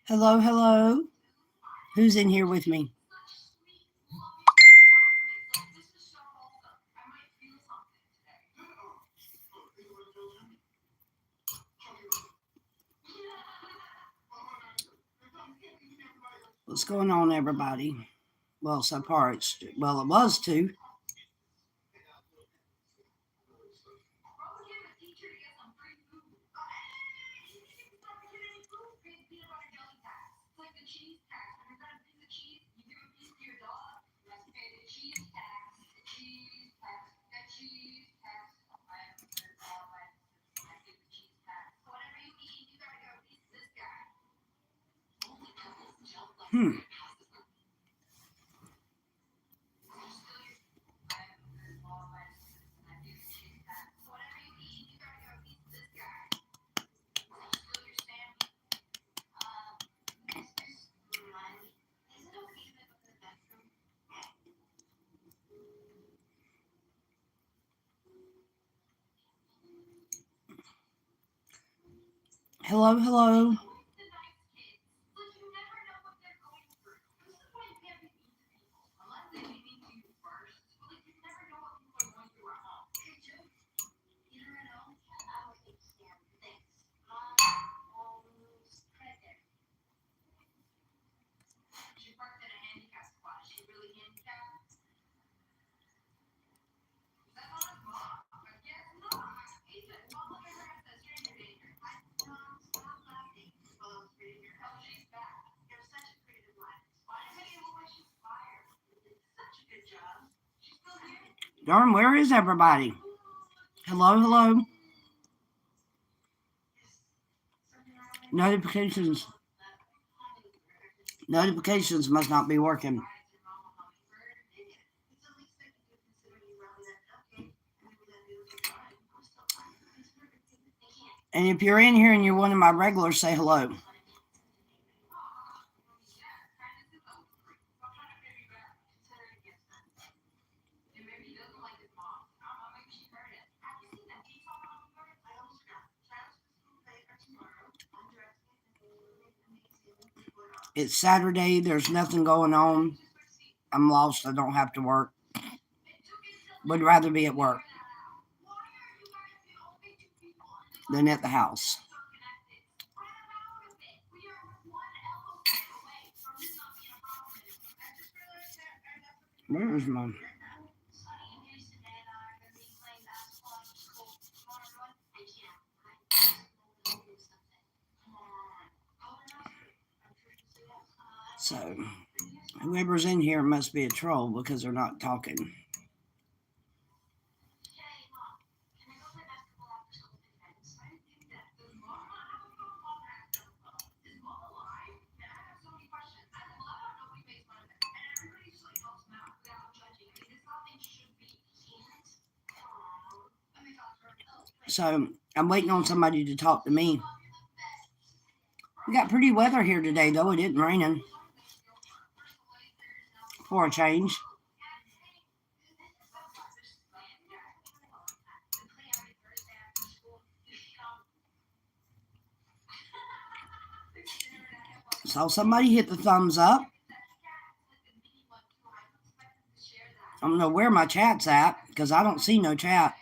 Hello, hello. Who's in here with me? What's going on, everybody? Well, so far it was two. Hmm. Hello, hello. Darn, where is everybody? Hello, hello. Notifications. Notifications must not be working. And if you're in here and you're one of my regulars, say hello. It's Saturday. There's nothing going on. I'm lost. I don't have to work. Would rather be at work than at the house. Where is my... So, whoever's in here must be a troll because they're not talking. So, I'm waiting on somebody to talk to me. We got pretty weather here today, though. It isn't raining. For a change. So somebody hit the thumbs up. I don't know where my chat's at because I don't see no chat.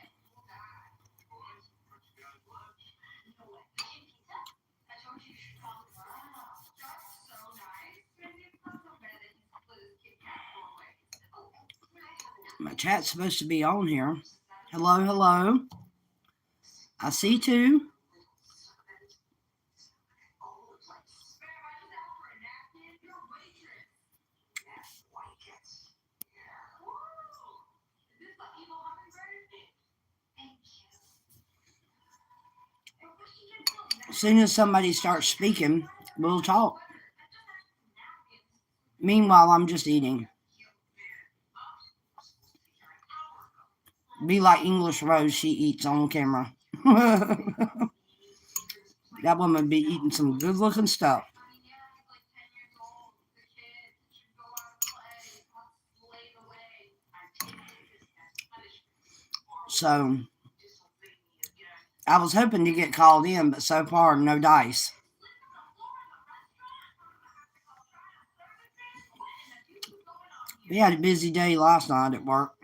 My chat's supposed to be on here. Hello, hello. I see two. As soon as somebody starts speaking, we'll talk. Meanwhile, I'm just eating. Be like English Rose, she eats on camera. That woman be eating some good looking stuff. So, I was hoping to get called in, but so far, no dice. We had a busy day last night at work.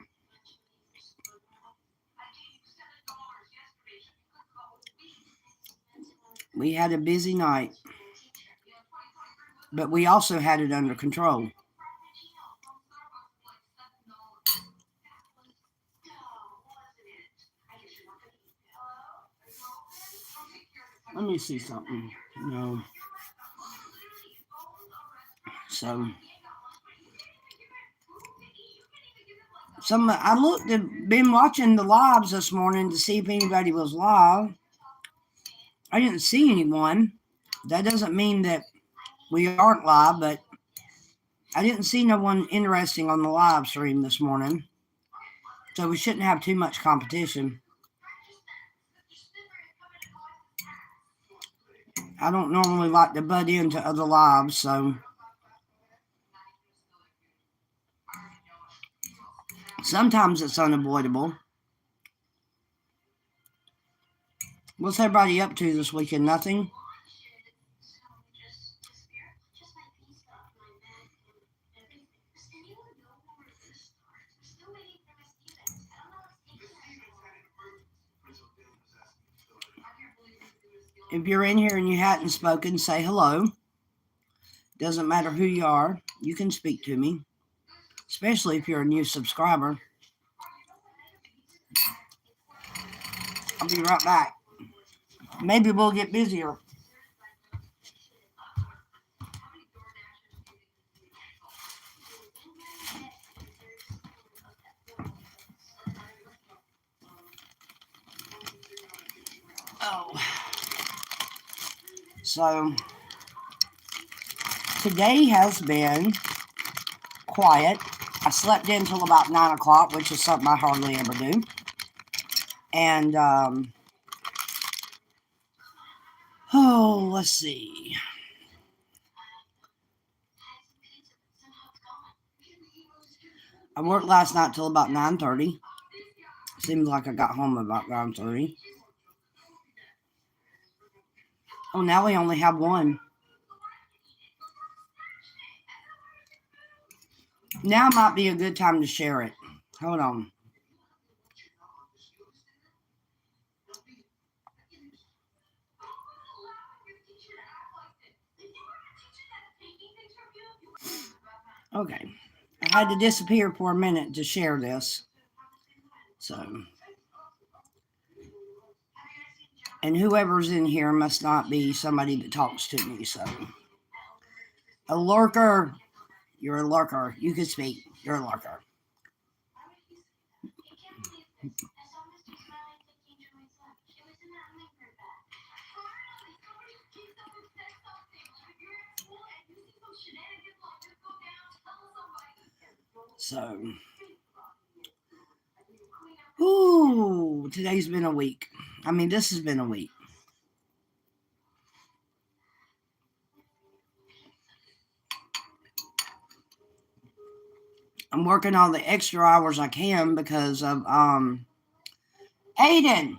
We had a busy night, but we also had it under control. Let me see something. No. So, been watching the lives this morning to see if anybody was live. I didn't see anyone. That doesn't mean that we aren't live, but I didn't see no one interesting on the live stream this morning. So we shouldn't have too much competition. I don't normally like to butt into other lives, so sometimes it's unavoidable. What's everybody up to this weekend? Nothing? If you're in here and you hadn't spoken, say hello. Doesn't matter who you are. You can speak to me, especially if you're a new subscriber. I'll be right back. Maybe we'll get busier. Oh. So, today has been quiet. I slept in until about 9 o'clock, which is something I hardly ever do. And, let's see. I worked last night till about 9:30. Seems like I got home about 9:30. Oh, now we only have one. Now might be a good time to share it. Hold on. Okay. I had to disappear for a minute to share this. So. And whoever's in here must not be somebody that talks to me. So. A lurker. You're a lurker. You can speak. You're a lurker. So, today's been a week. I mean, this has been a week. I'm working all the extra hours I can because of, Aiden,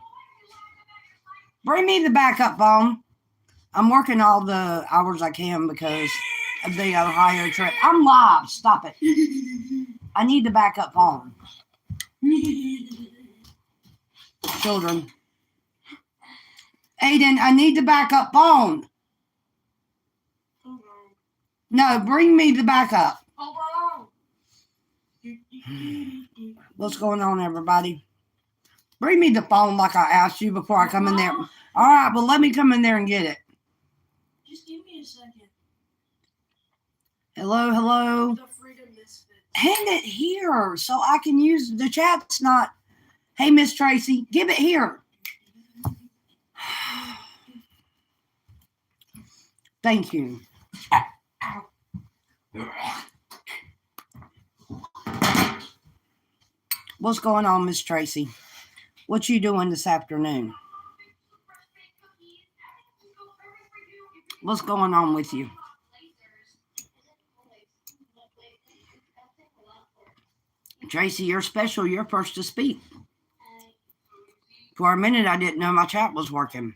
bring me the backup phone. I'm working all the hours I can because of the higher trip. I'm live. Stop it. I need the backup phone. Children. Aiden, I need the backup phone. No, bring me the backup. What's going on, everybody? Bring me the phone like I asked you before I come in there. All right, well, let me come in there and get it. Just give me a second. Hello. Hand it here so I can use the chat's not. Hey, Miss Tracy, give it here. Thank you. What's going on, Miss Tracy? What you doing this afternoon? What's going on with you? Tracy, you're special. You're first to speak. For a minute, I didn't know my chat was working.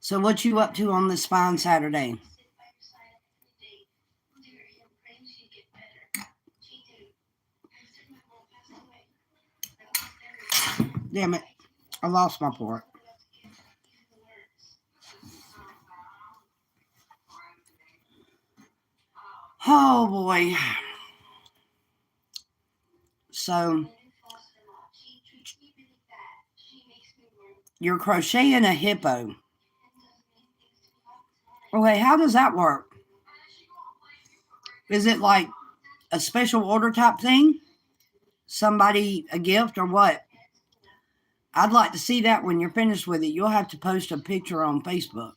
So what you up to on this fine Saturday? Damn it. I lost my port. Oh boy. So you're crocheting a hippo. Okay, how does that work? Is it like a special order type thing? Somebody a gift or what? I'd like to see that when you're finished with it. You'll have to post a picture on Facebook.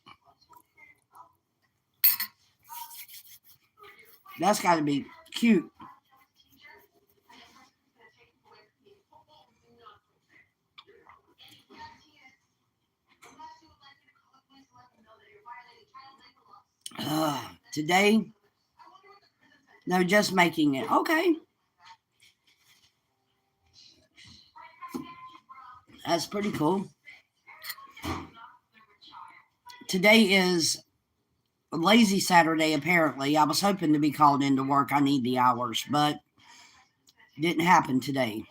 That's got to be cute. Today, no, just making it. Okay. That's pretty cool. Today is a lazy Saturday, apparently. I was hoping to be called into work. I need the hours, but it didn't happen today.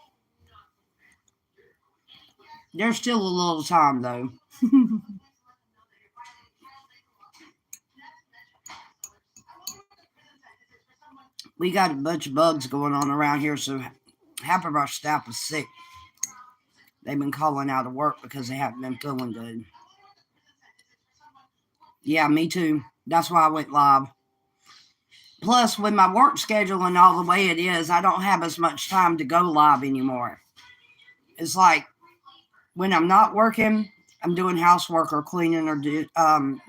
There's still a little time, though. We got a bunch of bugs going on around here, so half of our staff is sick. They've been calling out of work because they haven't been feeling good. Yeah, me too. That's why I went live. Plus, with my work schedule and all the way it is, I don't have as much time to go live anymore. It's like when I'm not working, I'm doing housework or cleaning or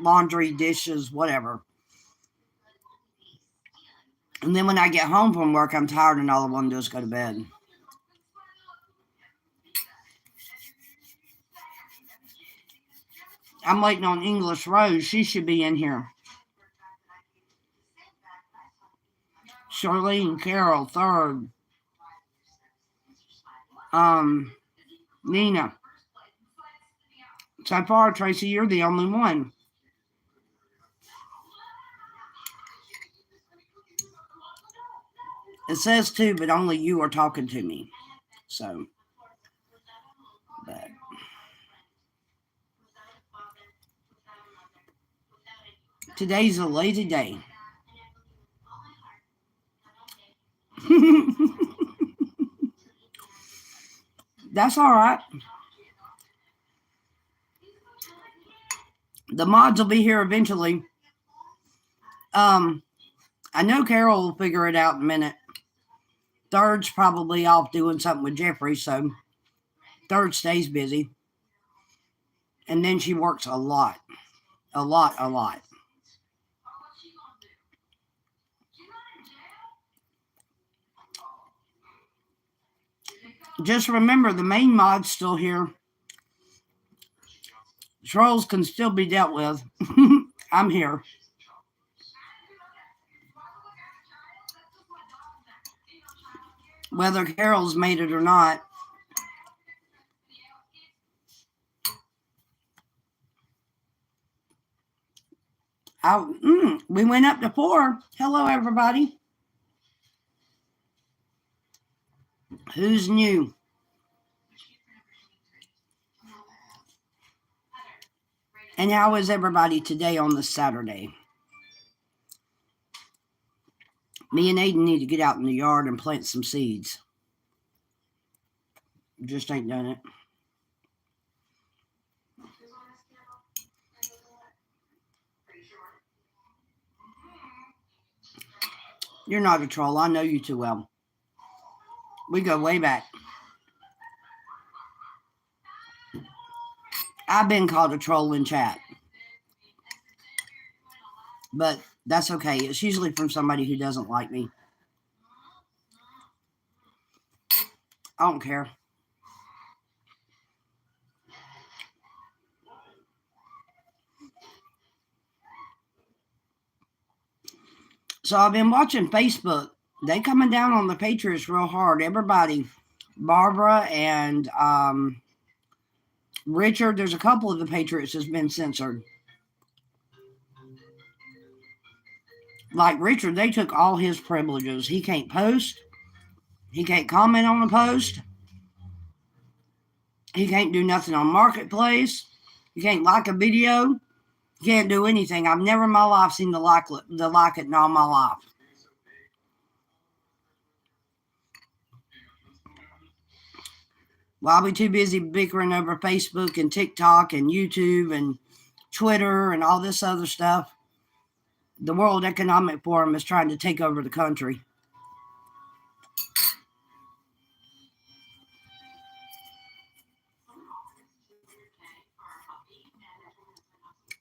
laundry, dishes, whatever. And then when I get home from work, I'm tired and all I want to do is go to bed. I'm waiting on English Rose. She should be in here. Charlene, Carol, third. Nina. So far, Tracy, you're the only one. It says two, but only you are talking to me. So, but today's a lazy day. That's all right. The mods will be here eventually. I know Carol will figure it out in a minute. Third's probably off doing something with Jeffrey, so Third stays busy. And then she works a lot. A lot. Just remember, the main mod's still here. Trolls can still be dealt with. I'm here. Whether Carol's made it or not. We went up to 4. Hello, everybody. Who's new? And how is everybody today on this Saturday? Me and Aiden need to get out in the yard and plant some seeds. Just ain't done it. You're not a troll. I know you too well. We go way back. I've been called a troll in chat. But that's okay. It's usually from somebody who doesn't like me. I don't care. So I've been watching Facebook. They coming down on the Patriots real hard. Everybody, Barbara and Richard, there's a couple of the Patriots that's been censored. Like Richard, they took all his privileges. He can't post. He can't comment on the post. He can't do nothing on Marketplace. He can't like a video. He can't do anything. I've never in my life seen the like it in all my life. Well, I'll be too busy bickering over Facebook and TikTok and YouTube and Twitter and all this other stuff. The World Economic Forum is trying to take over the country.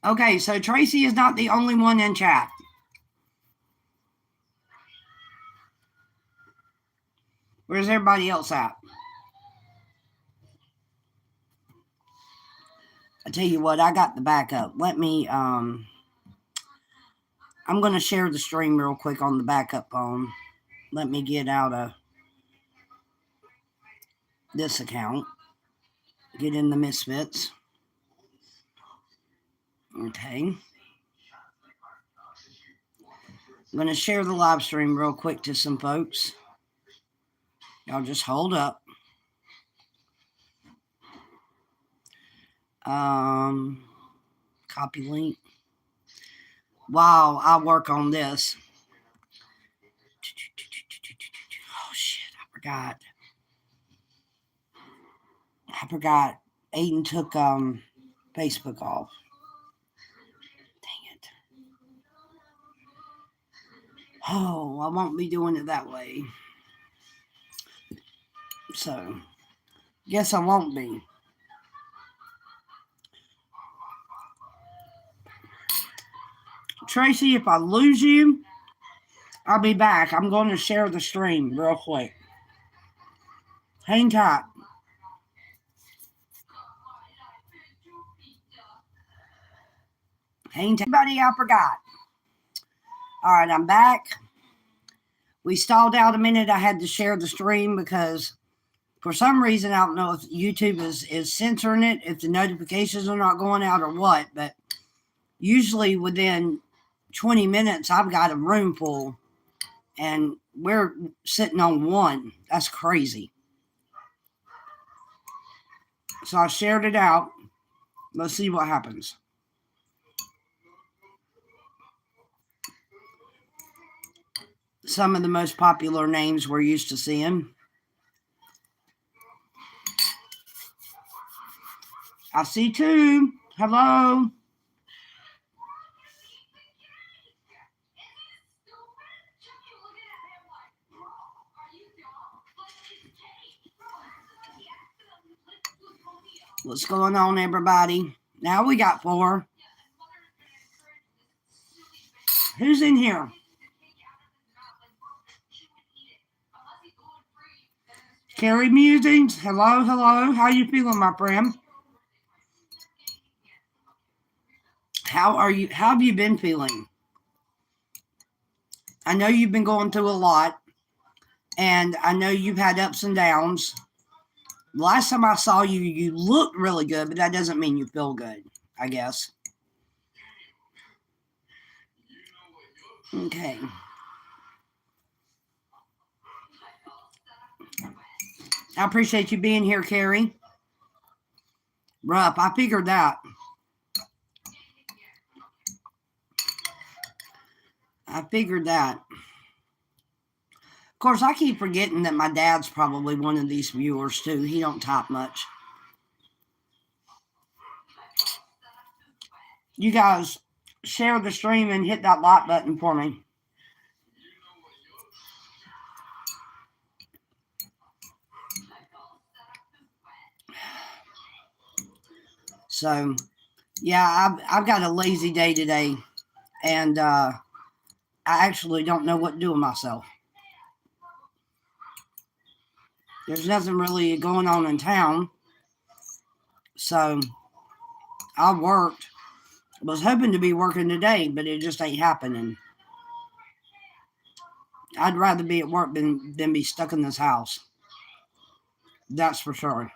Okay, so Tracy is not the only one in chat. Where's everybody else at? I tell you what, I got the backup. Let me, I'm going to share the stream real quick on the backup phone. Let me get out of this account. Get in the Misfits. Okay. I'm going to share the live stream real quick to some folks. Y'all just hold up. Copy link. Wow, I'll work on this. Oh shit, I forgot. Aiden took Facebook off. Dang it. Oh, I won't be doing it that way. So, guess I won't be. Tracy, if I lose you, I'll be back. I'm going to share the stream real quick. Hang tight. Everybody, I forgot. All right, I'm back. We stalled out a minute. I had to share the stream because for some reason, I don't know if YouTube is censoring it, if the notifications are not going out or what, but usually within 20 minutes, I've got a room full, and we're sitting on one. That's crazy. So I shared it out. Let's see what happens. Some of the most popular names we're used to seeing. I see two. Hello. What's going on, everybody? Now we got 4. Who's in here? Carrie Musings. Hello, hello. How you feeling, my friend? How are you? How have you been feeling? I know you've been going through a lot, and I know you've had ups and downs. Last time I saw you, you looked really good, but that doesn't mean you feel good, I guess. Okay. I appreciate you being here, Carrie. Rough. I figured that. Of course, I keep forgetting that my dad's probably one of these viewers, too. He don't type much. You guys share the stream and hit that like button for me. So, yeah, I've got a lazy day today, and I actually don't know what to do with myself. There's nothing really going on in town, so I worked. Was hoping to be working today, but it just ain't happening. I'd rather be at work than be stuck in this house. That's for sure.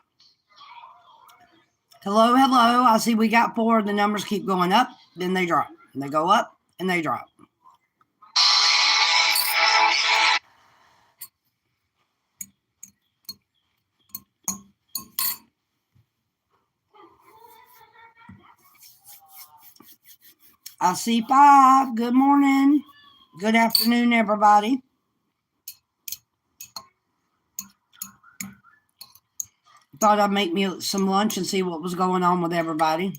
Hello, hello. I see we got 4. The numbers keep going up, then they drop. And they go up, and they drop. I see 5. Good morning. Good afternoon, everybody. Thought I'd make me some lunch and see what was going on with everybody.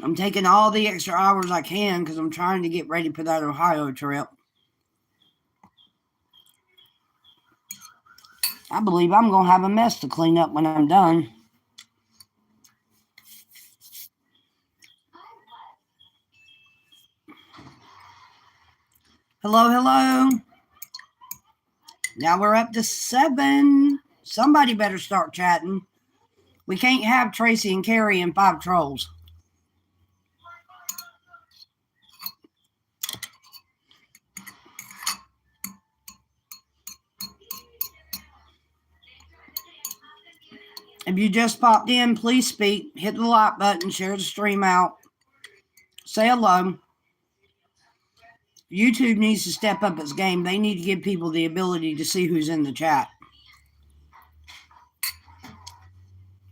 I'm taking all the extra hours I can because I'm trying to get ready for that Ohio trip. I believe I'm going to have a mess to clean up when I'm done. Hello, hello. Now we're up to 7. Somebody better start chatting. We can't have Tracy and Carrie and 5 trolls. If you just popped in, please speak. Hit the like button. Share the stream out. Say hello. YouTube needs to step up its game. They need to give people the ability to see who's in the chat.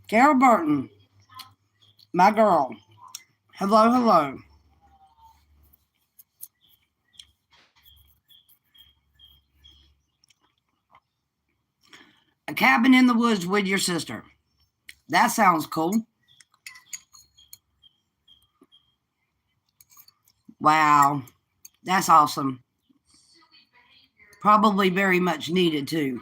Carol Burton, my girl. Hello, hello. A cabin in the woods with your sister. That sounds cool. Wow. That's awesome. Probably very much needed too.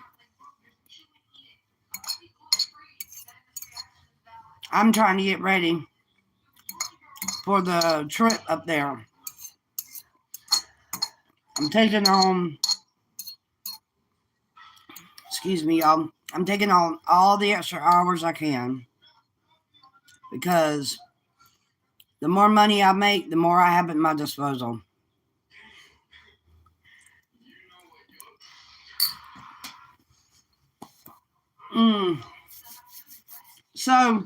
I'm trying to get ready for the trip up there. I'm taking on, excuse me, y'all. I'm taking on all the extra hours I can because the more money I make, the more I have at my disposal. So,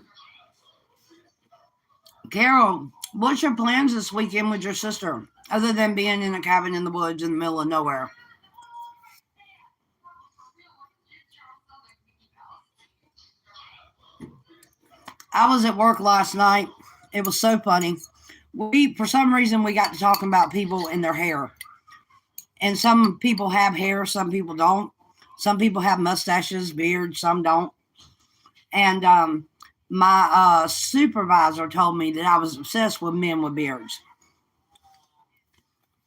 Carol, what's your plans this weekend with your sister, other than being in a cabin in the woods in the middle of nowhere? I was at work last night. It was so funny. For some reason, we got to talking about people and their hair. And some people have hair, some people don't. Some people have mustaches, beards, some don't. And my supervisor told me that I was obsessed with men with beards.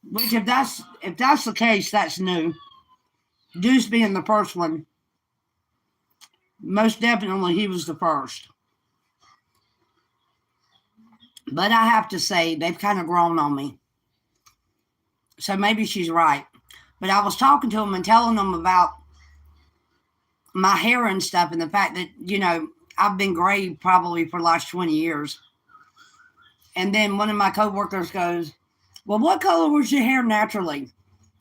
Which, if that's the case, that's new. Deuce being the first one. Most definitely, he was the first. But I have to say, they've kind of grown on me. So maybe she's right. But I was talking to them and telling them about my hair and stuff and the fact that, you know, I've been gray probably for the last 20 years. And then one of my coworkers goes, well, what color was your hair naturally?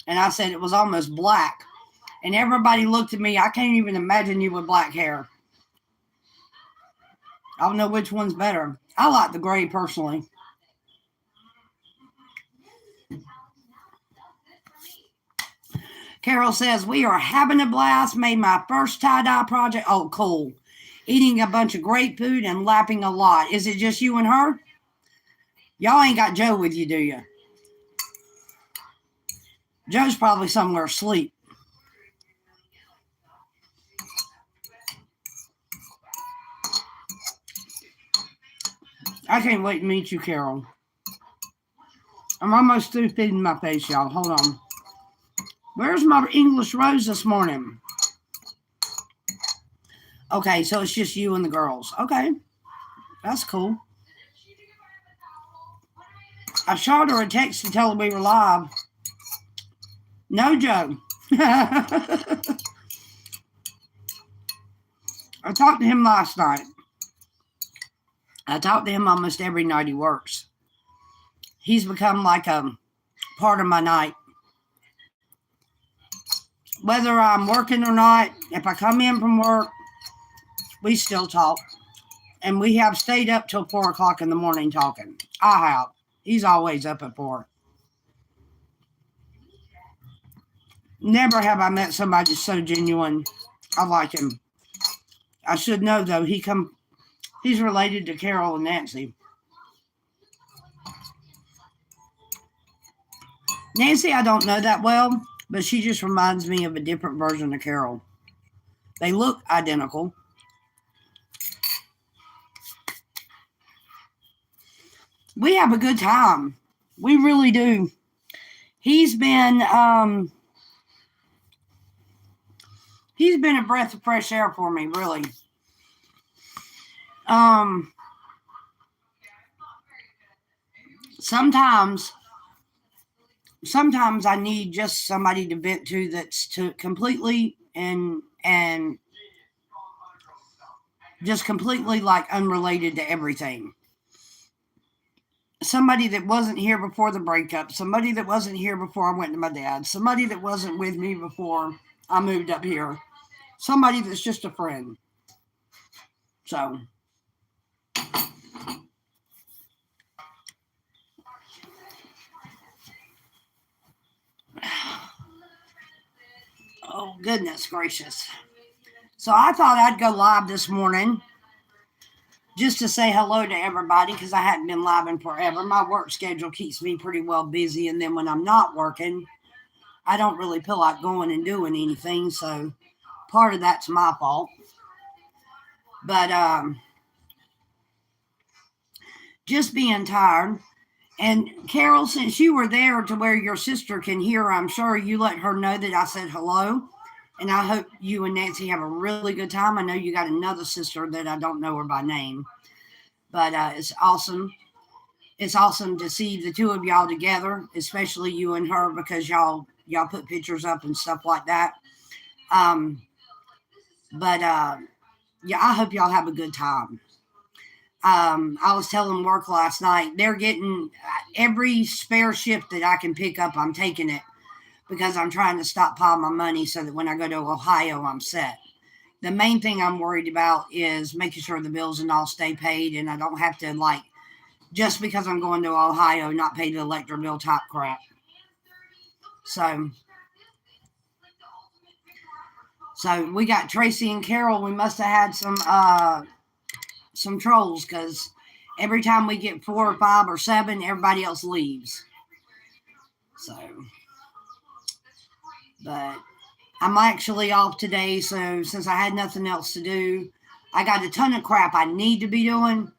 And I said it was almost black. And everybody looked at me. I can't even imagine you with black hair. I don't know which one's better. I like the gray personally. Carol says, we are having a blast. Made my first tie-dye project. Oh, cool. Eating a bunch of great food and laughing a lot. Is it just you and her? Y'all ain't got Joe with you, do you? Joe's probably somewhere asleep. I can't wait to meet you, Carol. I'm almost through feeding my face, y'all. Hold on. Where's my English rose this morning? Okay, so it's just you and the girls. Okay, that's cool. I shot her a text to tell her we were live. No, Joe. I talked to him last night. I talk to him almost every night he works. He's become like a part of my night. Whether I'm working or not, if I come in from work, we still talk. And we have stayed up till 4 o'clock in the morning talking. I have. He's always up at 4. Never have I met somebody so genuine. I like him. I should know though, he's related to Carol and Nancy. Nancy, I don't know that well, but she just reminds me of a different version of Carol. They look identical. We have a good time. We really do. He's been a breath of fresh air for me, really. Sometimes I need just somebody to vent to that's to completely and just completely like unrelated to everything. Somebody that wasn't here before the breakup, somebody that wasn't here before I went to my dad, somebody that wasn't with me before I moved up here, somebody that's just a friend. So oh, goodness gracious. So I thought I'd go live this morning just to say hello to everybody because I hadn't been live in forever. My work schedule keeps me pretty well busy. And then when I'm not working, I don't really feel like going and doing anything. So part of that's my fault. But just being tired. And Carol, since you were there to where your sister can hear, I'm sure you let her know that I said hello. And I hope you and Nancy have a really good time. I know you got another sister that I don't know her by name. But it's awesome. It's awesome to see the two of y'all together, especially you and her, because y'all put pictures up and stuff like that. Yeah, I hope y'all have a good time. I was telling work last night, they're getting every spare shift that I can pick up, I'm taking it because I'm trying to stockpile my money so that when I go to Ohio, I'm set. The main thing I'm worried about is making sure the bills and all stay paid and I don't have to, like, just because I'm going to Ohio, not pay the electric bill type crap. So we got Tracy and Carol. We must have had some trolls because every time we get 4 or 5 or 7, everybody else leaves. So, but I'm actually off today, so since I had nothing else to do, I got a ton of crap I need to be doing.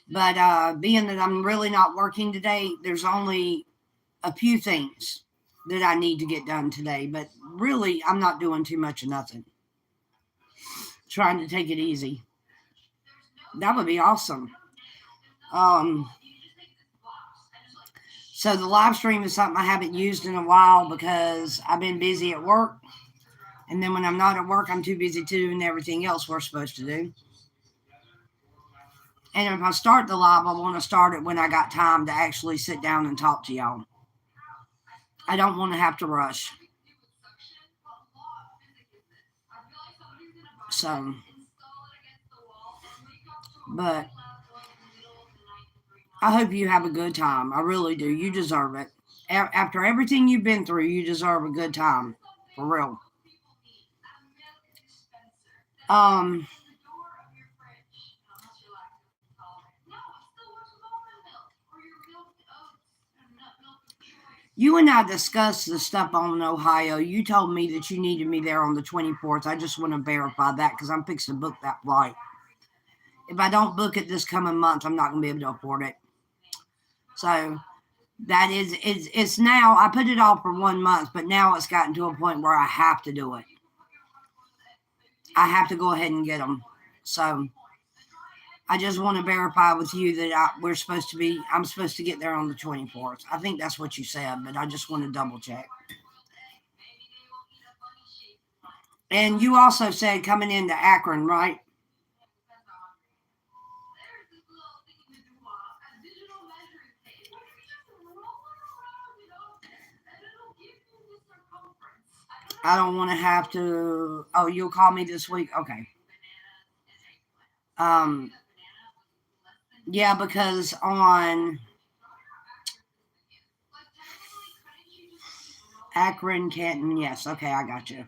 But being that I'm really not working today, there's only a few things that I need to get done today. But really, I'm not doing too much of nothing. Trying to take it easy. That would be awesome. So the live stream is something I haven't used in a while because I've been busy at work. And then when I'm not at work, I'm too busy doing everything else we're supposed to do. And if I start the live, I want to start it when I got time to actually sit down and talk to y'all. I don't want to have to rush. So, but I hope you have a good time. I really do. You deserve it. After everything you've been through, you deserve a good time. For real. You and I discussed the stuff on Ohio. You told me that you needed me there on the 24th. I just want to verify that because I'm fixing to book that flight. If I don't book it this coming month, I'm not going to be able to afford it. So that is, it's now, I put it off for 1 month, but now it's gotten to a point where I have to do it. I have to go ahead and get them. So I just want to verify with you that I'm supposed to get there on the 24th. I think that's what you said, but I just want to double check. And you also said coming into Akron, right? I don't want to have to. Oh, you'll call me this week? Okay. Yeah, because on Akron, Canton. Yes. Okay, I got you.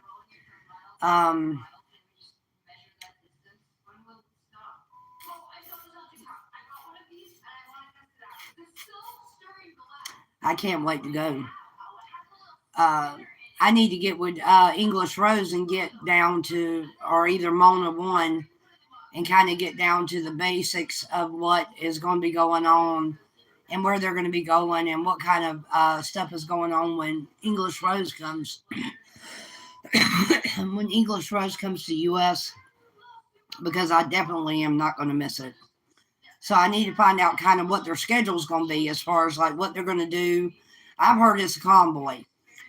Um, I can't wait to go. I need to get with English Rose and get down to, or either Mona One, and kind of get down to the basics of what is going to be going on and where they're going to be going and what kind of stuff is going on when English Rose comes. When English Rose comes to US, because I definitely am not going to miss it. So I need to find out kind of what their schedule is going to be as far as like what they're going to do. I've heard it's a convoy.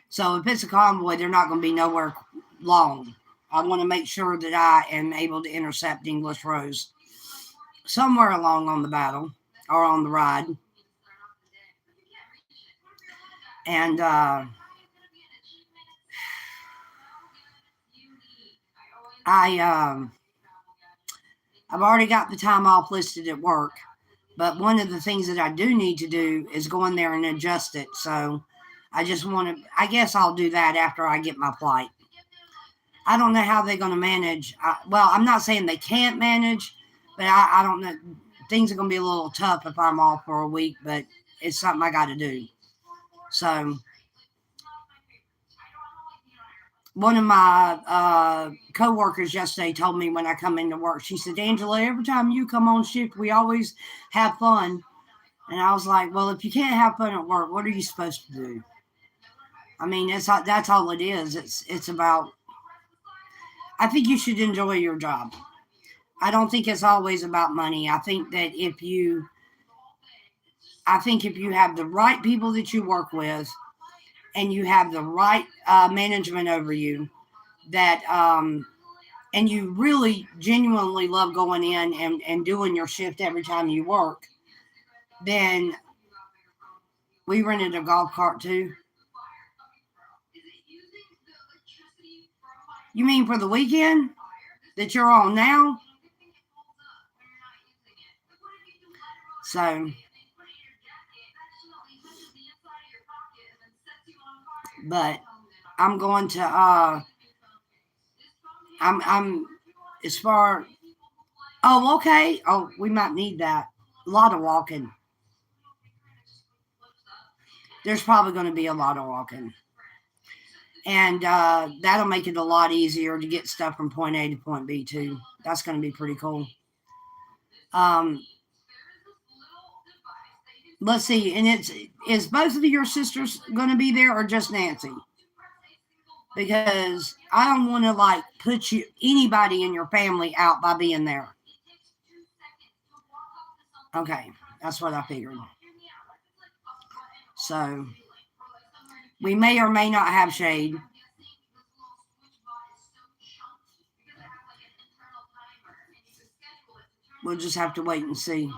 So if it's a convoy, they're not going to be nowhere long. I want to make sure that I am able to intercept English Rose somewhere along on the battle or on the ride. And I've already got the time off listed at work, but one of the things that I do need to do is go in there and adjust it. So I just want to, I guess I'll do that after I get my flight. I don't know how they're going to manage. Well, I'm not saying they can't manage, but I don't know. Things are going to be a little tough if I'm off for a week, but it's something I got to do. So one of my co-workers yesterday told me when I come into work, she said, Angela, every time you come on shift, we always have fun. And I was like, well, if you can't have fun at work, what are you supposed to do? I mean, that's all it is. It's about, I think you should enjoy your job. I don't think it's always about money. I think if you have the right people that you work with and you have the right management over you, that and you really genuinely love going in and doing your shift every time you work, then we rented a golf cart too. You mean for the weekend that you're on now? So, but I'm going to I'm as far. Oh, okay. Oh, we might need that. A lot of walking. There's probably going to be a lot of walking, and that'll make it a lot easier to get stuff from point A to point B too. That's going to be pretty cool. Let's see, and is both of your sisters going to be there or just Nancy? Because I don't want to like put anybody in your family out by being there. Okay, that's what I figured. So we may or may not have shade. We'll just have to wait and see.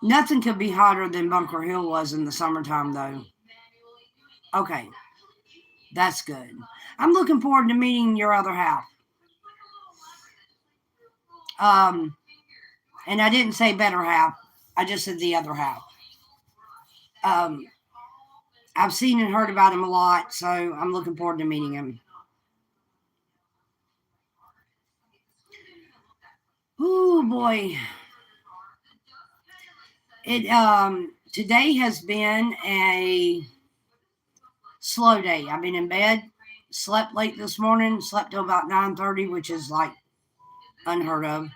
Nothing could be hotter than Bunker Hill was in the summertime, though. Okay, that's good. I'm looking forward to meeting your other half. And I didn't say better half. I just said the other half. I've seen and heard about him a lot, so I'm looking forward to meeting him. Oh boy. It today has been a slow day. I've been in bed, slept late this morning, slept till about 9:30, which is like unheard of.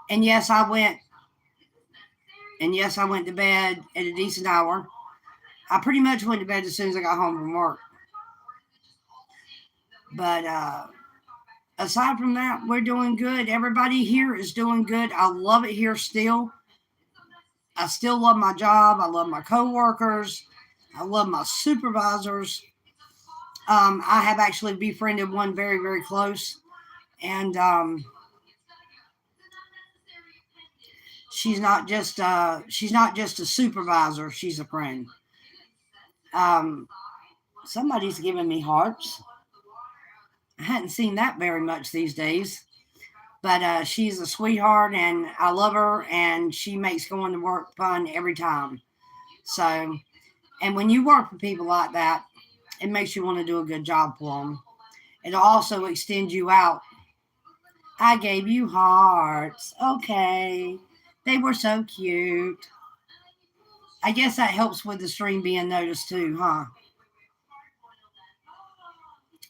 And yes, I went to bed at a decent hour. I pretty much went to bed as soon as I got home from work. But aside from that, we're doing good. Everybody here is doing good. I love it here still. I still love my job. I love my coworkers. I love my supervisors. I have actually befriended one very, very close. And she's not just a supervisor. She's a friend. Somebody's giving me hearts. I hadn't seen that very much these days. But she's a sweetheart, and I love her, and she makes going to work fun every time. So, and when you work with people like that, it makes you want to do a good job for them. It'll also extend you out. I gave you hearts. Okay. They were so cute. I guess that helps with the stream being noticed too, huh?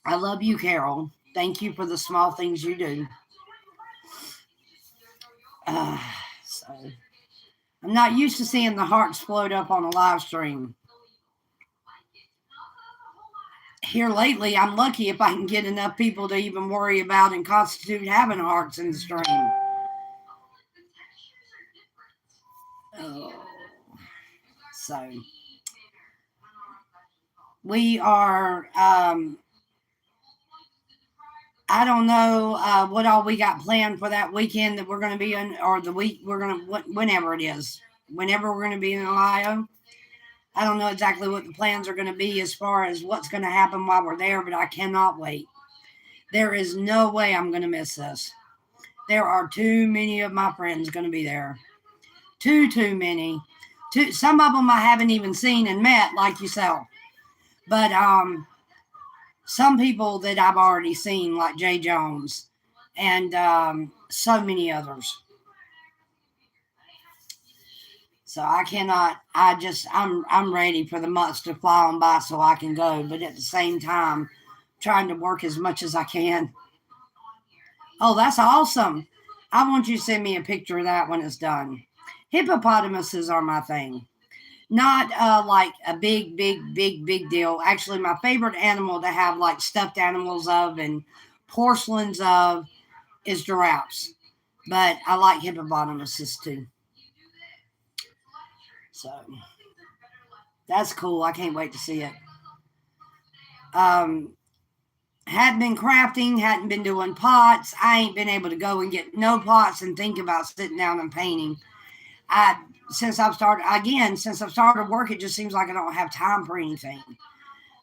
I love you, Carol. Thank you for the small things you do. Uh, so I'm not used to seeing the hearts float up on a live stream. Here lately, I'm lucky if I can get enough people to even worry about and constitute having hearts in the stream. Oh. So we are, I don't know what all we got planned for that weekend that we're going to be in, or the week we're going to, whenever it is, whenever we're going to be in Ohio. I don't know exactly what the plans are going to be as far as what's going to happen while we're there, but I cannot wait. There is no way I'm going to miss this. There are too many of my friends going to be there. Too many. Some of them I haven't even seen and met, like yourself. But some people that I've already seen, like Jay Jones, and so many others. So I cannot. I'm ready for the months to fly on by so I can go. But at the same time, trying to work as much as I can. Oh, that's awesome! I want you to send me a picture of that when it's done. Hippopotamuses are my thing. Not like a big deal. Actually, my favorite animal to have like stuffed animals of and porcelains of is giraffes. But I like hippopotamuses too. So that's cool. I can't wait to see it. Hadn't been crafting, hadn't been doing pots. I ain't been able to go and get no pots and think about sitting down and painting. Since I've started work, it just seems like I don't have time for anything.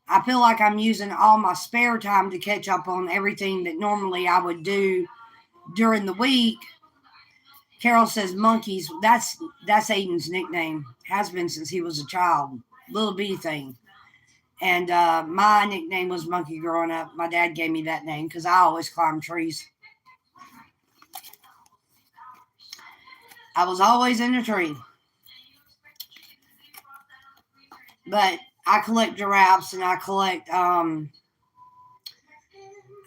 I feel like I'm using all my spare time to catch up on everything that normally I would do during the week. Carol says monkeys. That's Aiden's nickname. Has been since he was a child. Little bitty thing. And my nickname was Monkey growing up. My dad gave me that name because I always climbed trees. I was always in a tree. But I collect giraffes and I collect, I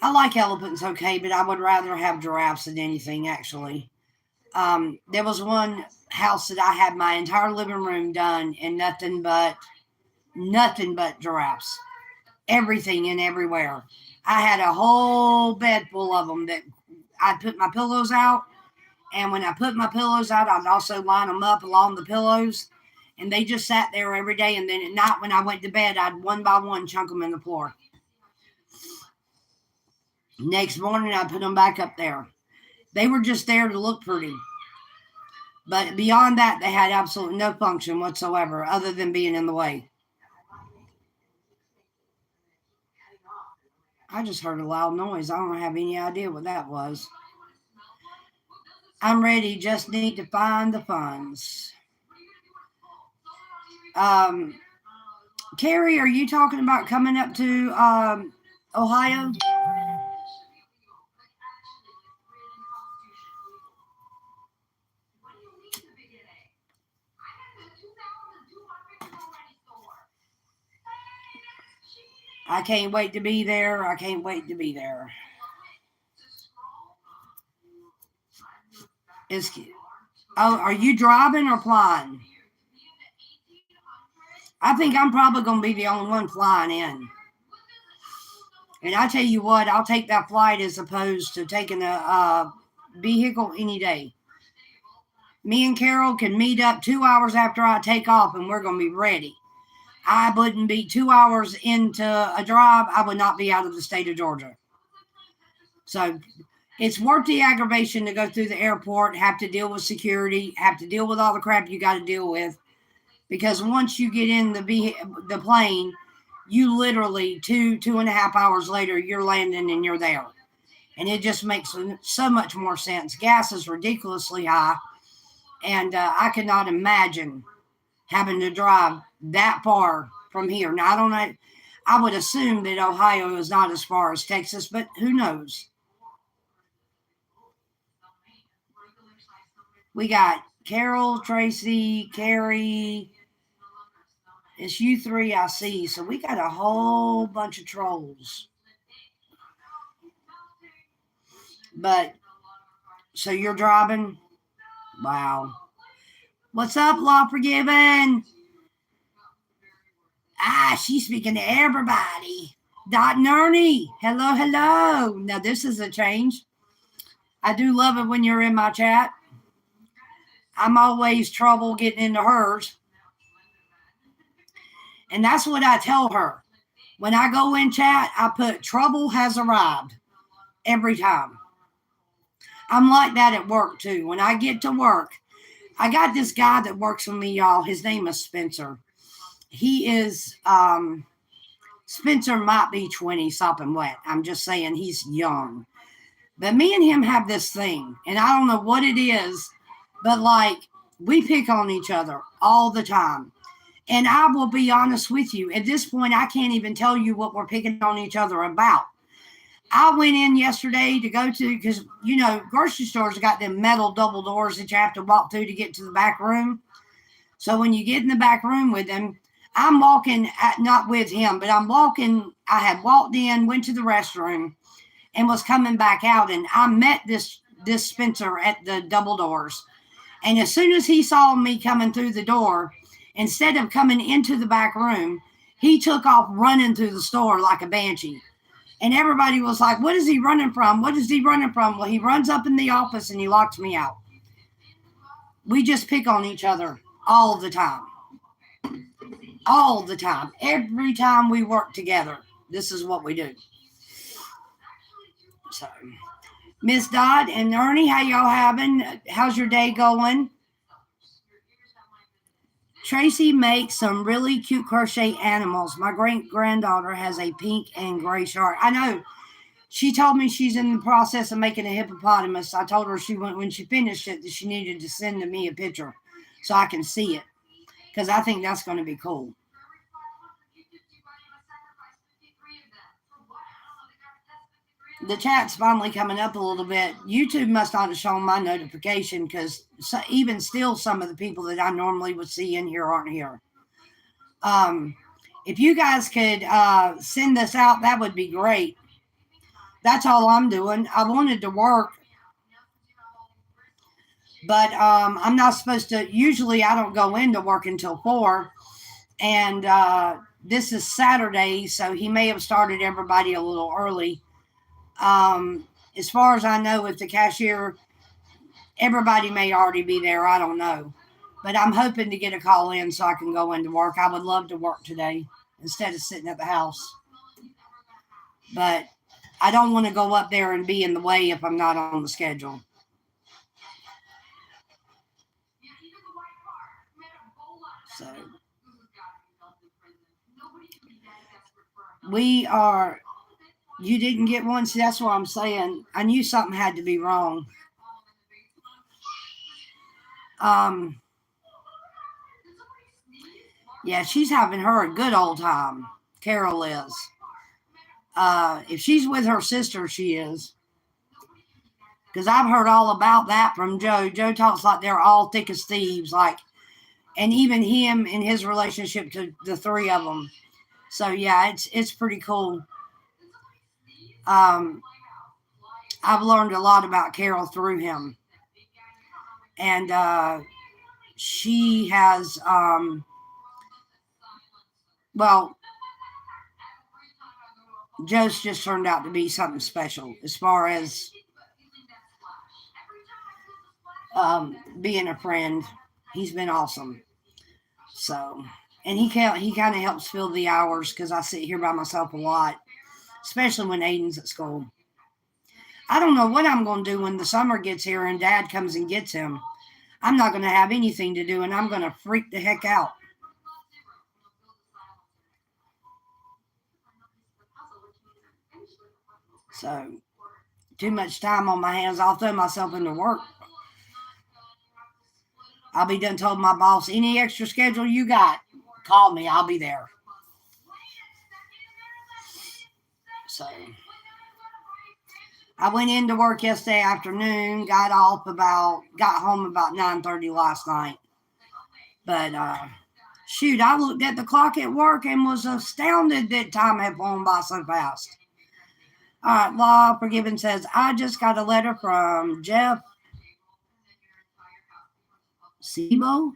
like elephants, okay, but I would rather have giraffes than anything, actually. There was one house that I had my entire living room done and nothing but giraffes. Everything and everywhere. I had a whole bed full of them that I'd put my pillows out. And when I put my pillows out, I'd also line them up along the pillows. And they just sat there every day. And then at night when I went to bed, I'd one by one chunk them in the floor. Next morning, I'd put them back up there. They were just there to look pretty. But beyond that, they had absolutely no function whatsoever other than being in the way. I just heard a loud noise. I don't have any idea what that was. I'm ready. Just need to find the funds. Carrie, are you talking about coming up to Ohio? I can't wait to be there. I can't wait to be there. Are you driving or flying? I think I'm probably going to be the only one flying in. And I tell you what, I'll take that flight as opposed to taking a vehicle any day. Me and Carol can meet up 2 hours after I take off and we're going to be ready. I wouldn't be 2 hours into a drive. I would not be out of the state of Georgia. So it's worth the aggravation to go through the airport, have to deal with security, have to deal with all the crap you got to deal with. Because once you get in the plane, you literally 2.5 hours later, you're landing and you're there. And it just makes so much more sense. Gas is ridiculously high. And I could not imagine having to drive that far from here. Now, I don't know. I would assume that Ohio is not as far as Texas, but who knows? We got Carol, Tracy, Carrie. It's you three I see. So we got a whole bunch of trolls. But, so you're driving? Wow. What's up, Law Forgiven? She's speaking to everybody. Dot and Ernie. Hello, hello. Now, this is a change. I do love it when you're in my chat. I'm always trouble getting into hers. And that's what I tell her. When I go in chat, I put trouble has arrived every time. I'm like that at work too. When I get to work, I got this guy that works with me, y'all. His name is Spencer. He is, Spencer might be 20 sopping wet. I'm just saying he's young. But me and him have this thing, and I don't know what it is, but like we pick on each other all the time. And I will be honest with you, at this point, I can't even tell you what we're picking on each other about. I went in yesterday to go to, because, you know, grocery stores got them metal double doors that you have to walk through to get to the back room. So when you get in the back room with them, I'm walking, not with him, but I'm walking. I had walked in, went to the restroom, and was coming back out. And I met this Spencer at the double doors. And as soon as he saw me coming through the door, instead of coming into the back room, he took off running through the store like a banshee. And everybody was like, what is he running from? What is he running from? Well, he runs up in the office and he locks me out. We just pick on each other all the time. All the time. Every time we work together, this is what we do. So, Miss Dodd and Ernie, how y'all having? How's your day going? Tracy makes some really cute crochet animals. My great-granddaughter has a pink and gray shark. I know. She told me she's in the process of making a hippopotamus. I told her when she finished it that she needed to send to me a picture so I can see it, because I think that's going to be cool. The chat's finally coming up a little bit. YouTube must not have shown my notification, because even still, some of the people that I normally would see in here aren't here. If you guys could send this out, that would be great. That's all I'm doing. I wanted to work, but I'm not supposed to. Usually I don't go into work until 4. And this is Saturday, so he may have started everybody a little early. As far as I know, if the cashier, everybody may already be there. I don't know. But I'm hoping to get a call in so I can go into work. I would love to work today instead of sitting at the house. But I don't want to go up there and be in the way if I'm not on the schedule. So we are, you didn't get one? See, that's what I'm saying. I knew something had to be wrong. Yeah, she's having her a good old time. Carol is. If she's with her sister, she is. Because I've heard all about that from Joe. Joe talks like they're all thick as thieves, like, and even him in his relationship to the three of them. So yeah, it's pretty cool. I've learned a lot about Carol through him, and she has well, Joe's just turned out to be something special as far as being a friend. He's been awesome. So, and he kind of helps fill the hours, because I sit here by myself a lot, especially when Aiden's at school. I don't know what I'm going to do when the summer gets here and Dad comes and gets him. I'm not going to have anything to do, and I'm going to freak the heck out. So, too much time on my hands. I'll throw myself into work. I'll be done told my boss, any extra schedule you got, call me. I'll be there. So, I went into work yesterday afternoon, got home about 9:30 last night. But shoot, I looked at the clock at work and was astounded that time had flown by so fast. All right, Law Forgiven says, I just got a letter from Jeff Sebo.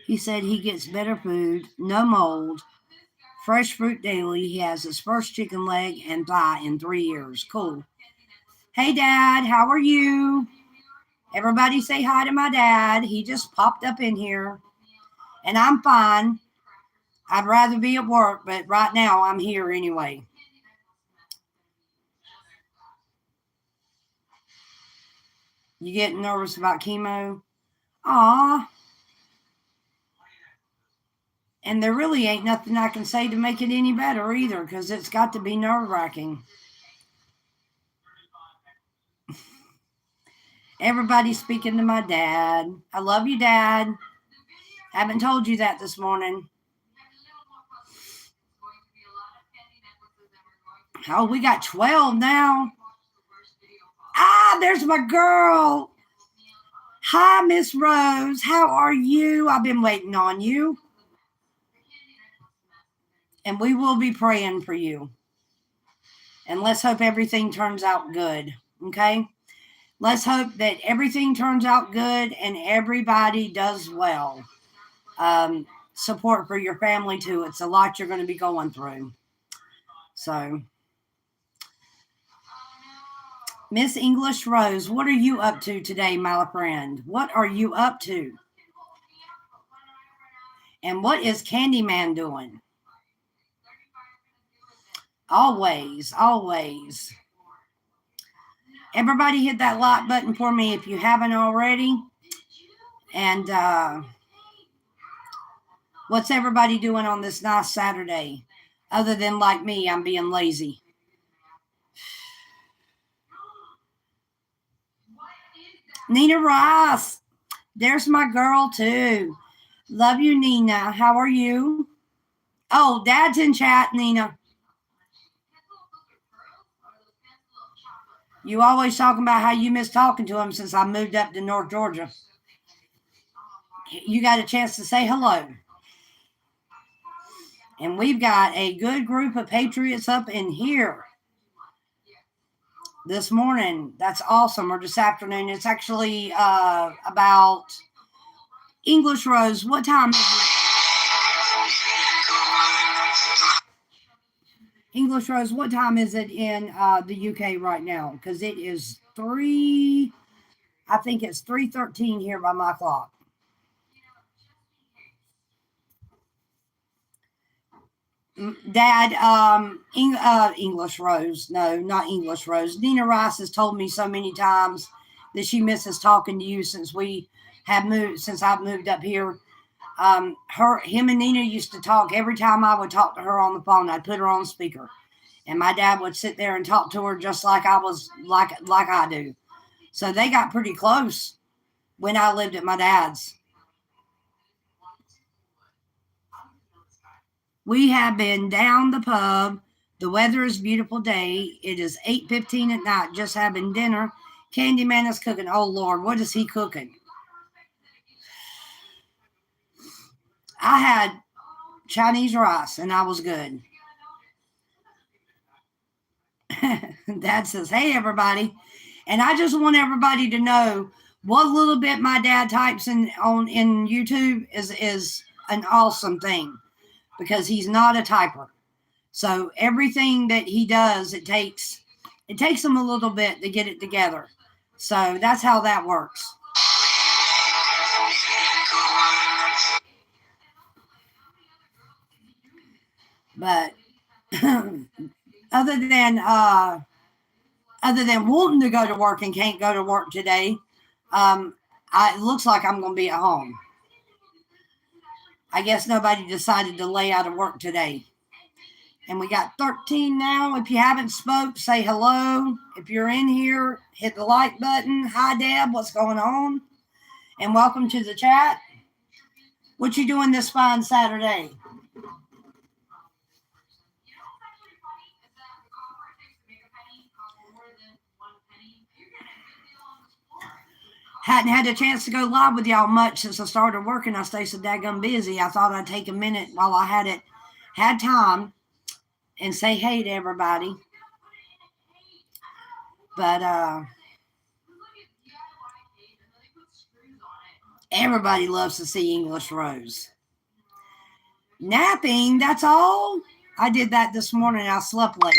He said he gets better food, no mold, fresh fruit daily. He has his first chicken leg and thigh in 3 years. Cool. Hey, Dad, how are you? Everybody say hi to my dad. He just popped up in here. And I'm fine. I'd rather be at work, but right now I'm here anyway. You getting nervous about chemo? Aw. And there really ain't nothing I can say to make it any better either, because it's got to be nerve-wracking. Everybody's speaking to my dad. I love you, Dad. Haven't told you that this morning. Oh, we got 12 now. Ah, there's my girl. Hi, Miss Rose. How are you? I've been waiting on you. And we will be praying for you. And let's hope everything turns out good. Okay? Let's hope that everything turns out good and everybody does well. Support for your family, too. It's a lot you're going to be going through. So, Miss English Rose, what are you up to today, my friend? What are you up to? And what is Candyman doing? Always, always. Everybody hit that like button for me if you haven't already. And what's everybody doing on this nice Saturday? Other than like me, I'm being lazy. Nina Ross. There's my girl too. Love you, Nina. How are you? Oh, Dad's in chat, Nina. You always talking about how you miss talking to him since I moved up to North Georgia. You got a chance to say hello. And we've got a good group of patriots up in here this morning. That's awesome. Or this afternoon. It's actually about English Rose. What time is it? English Rose, what time is it in the UK right now? Because it is 3, I think it's 3:13 here by my clock. Dad, English Rose. No, not English Rose. Nina Rice has told me so many times that she misses talking to you since I've moved up here. Him and Nina used to talk. Every time I would talk to her on the phone, I'd put her on speaker. And my dad would sit there and talk to her just like I do. So they got pretty close when I lived at my dad's. We have been down the pub. The weather is beautiful day. It is 8:15 at night. Just having dinner. Candyman is cooking. Oh, Lord, what is he cooking? I had Chinese rice, and I was good. Dad says, hey, everybody. And I just want everybody to know what little bit my dad types in YouTube is an awesome thing because he's not a typer. So everything that he does, it takes him a little bit to get it together. So that's how that works. But other than wanting to go to work and can't go to work today, it looks like I'm going to be at home. I guess nobody decided to lay out of work today. And we got 13 now. If you haven't spoke, say hello. If you're in here, hit the like button. Hi, Deb. What's going on? And welcome to the chat. What you doing this fine Saturday? Hadn't had a chance to go live with y'all much since I started working. I stay so daggum busy. I thought I'd take a minute while I had time and say hey to everybody. But everybody loves to see English Rose. Napping, that's all. I did that this morning. I slept late.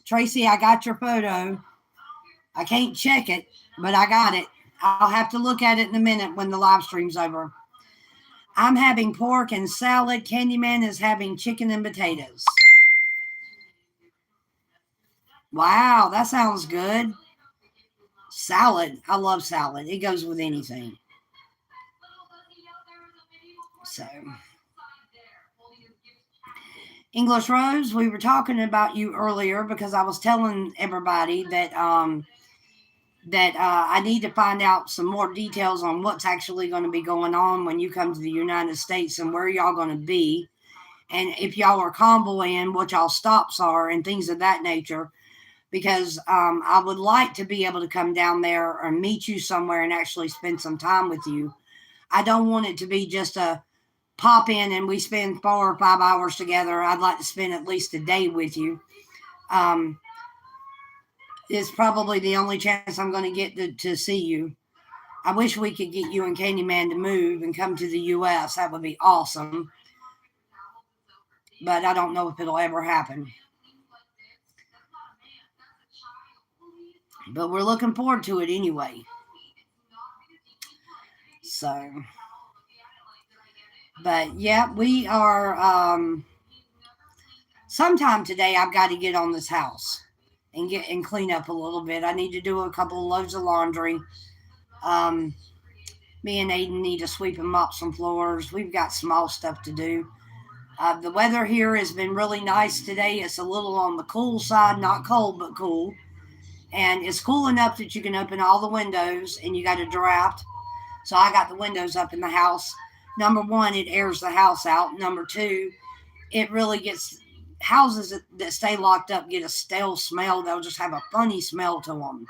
Tracy, I got your photo. I can't check it, but I got it. I'll have to look at it in a minute when the live stream's over. I'm having pork and salad. Candyman is having chicken and potatoes. Wow, that sounds good. Salad. I love salad. It goes with anything. So, English Rose, we were talking about you earlier because I was telling everybody that I need to find out some more details on what's actually going to be going on when you come to the United States and where y'all going to be. And if y'all are convoying, what y'all stops are and things of that nature. Because I would like to be able to come down there or meet you somewhere and actually spend some time with you. I don't want it to be just a pop in and we spend 4 or 5 hours together. I'd like to spend at least a day with you. It's probably the only chance I'm going to get to see you. I wish we could get you and Candyman to move and come to the U.S. That would be awesome. But I don't know if it'll ever happen. But we're looking forward to it anyway. So, but yeah, we are, sometime today I've got to get on this house and clean up a little bit. I need to do a couple of loads of laundry. Me and Aiden need to sweep and mop some floors. We've got small stuff to do. The weather here has been really nice today. It's a little on the cool side, not cold, but cool. And it's cool enough that you can open all the windows and you got a draft. So I got the windows up in the house. Number one, it airs the house out. Number two, it really gets houses that stay locked up get a stale smell. They'll just have a funny smell to them.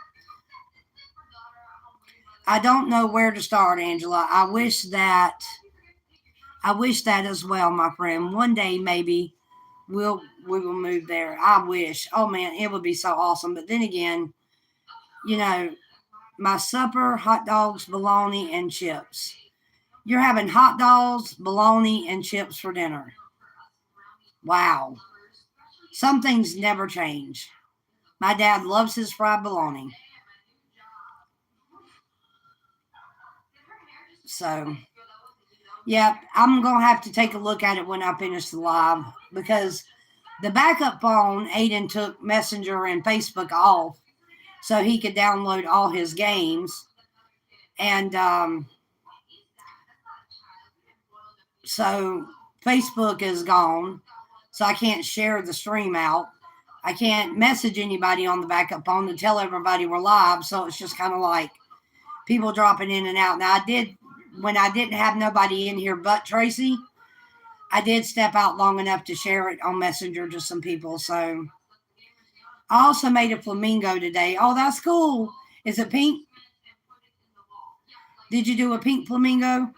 I don't know where to start, Angela. I wish that as well, my friend. One day maybe we will move there. I wish. Oh man, it would be so awesome. But then again, my supper, hot dogs, bologna, and chips. You're having hot dogs, bologna, and chips for dinner. Wow. Some things never change. My dad loves his fried bologna. So, yeah, I'm going to have to take a look at it when I finish the live because the backup phone, Aiden took Messenger and Facebook off so he could download all his games. And so Facebook is gone, so I can't share the stream out. I can't message anybody on the backup phone to tell everybody we're live, so it's just kind of like people dropping in and out. Now, when I didn't have nobody in here but Tracy, I did step out long enough to share it on Messenger to some people. So I also made a flamingo today. Oh, that's cool. Is it pink? Did you do a pink flamingo?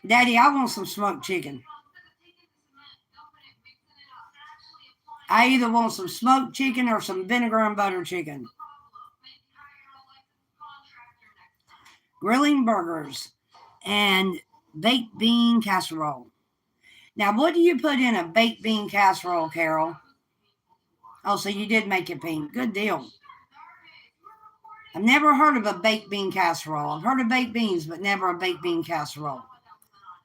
Daddy, I want some smoked chicken. I either want some smoked chicken or some vinegar and butter chicken. Grilling burgers and baked bean casserole. Now, what do you put in a baked bean casserole, Carol? Oh, so you did make it pink. Good deal. I've never heard of a baked bean casserole. I've heard of baked beans, but never a baked bean casserole.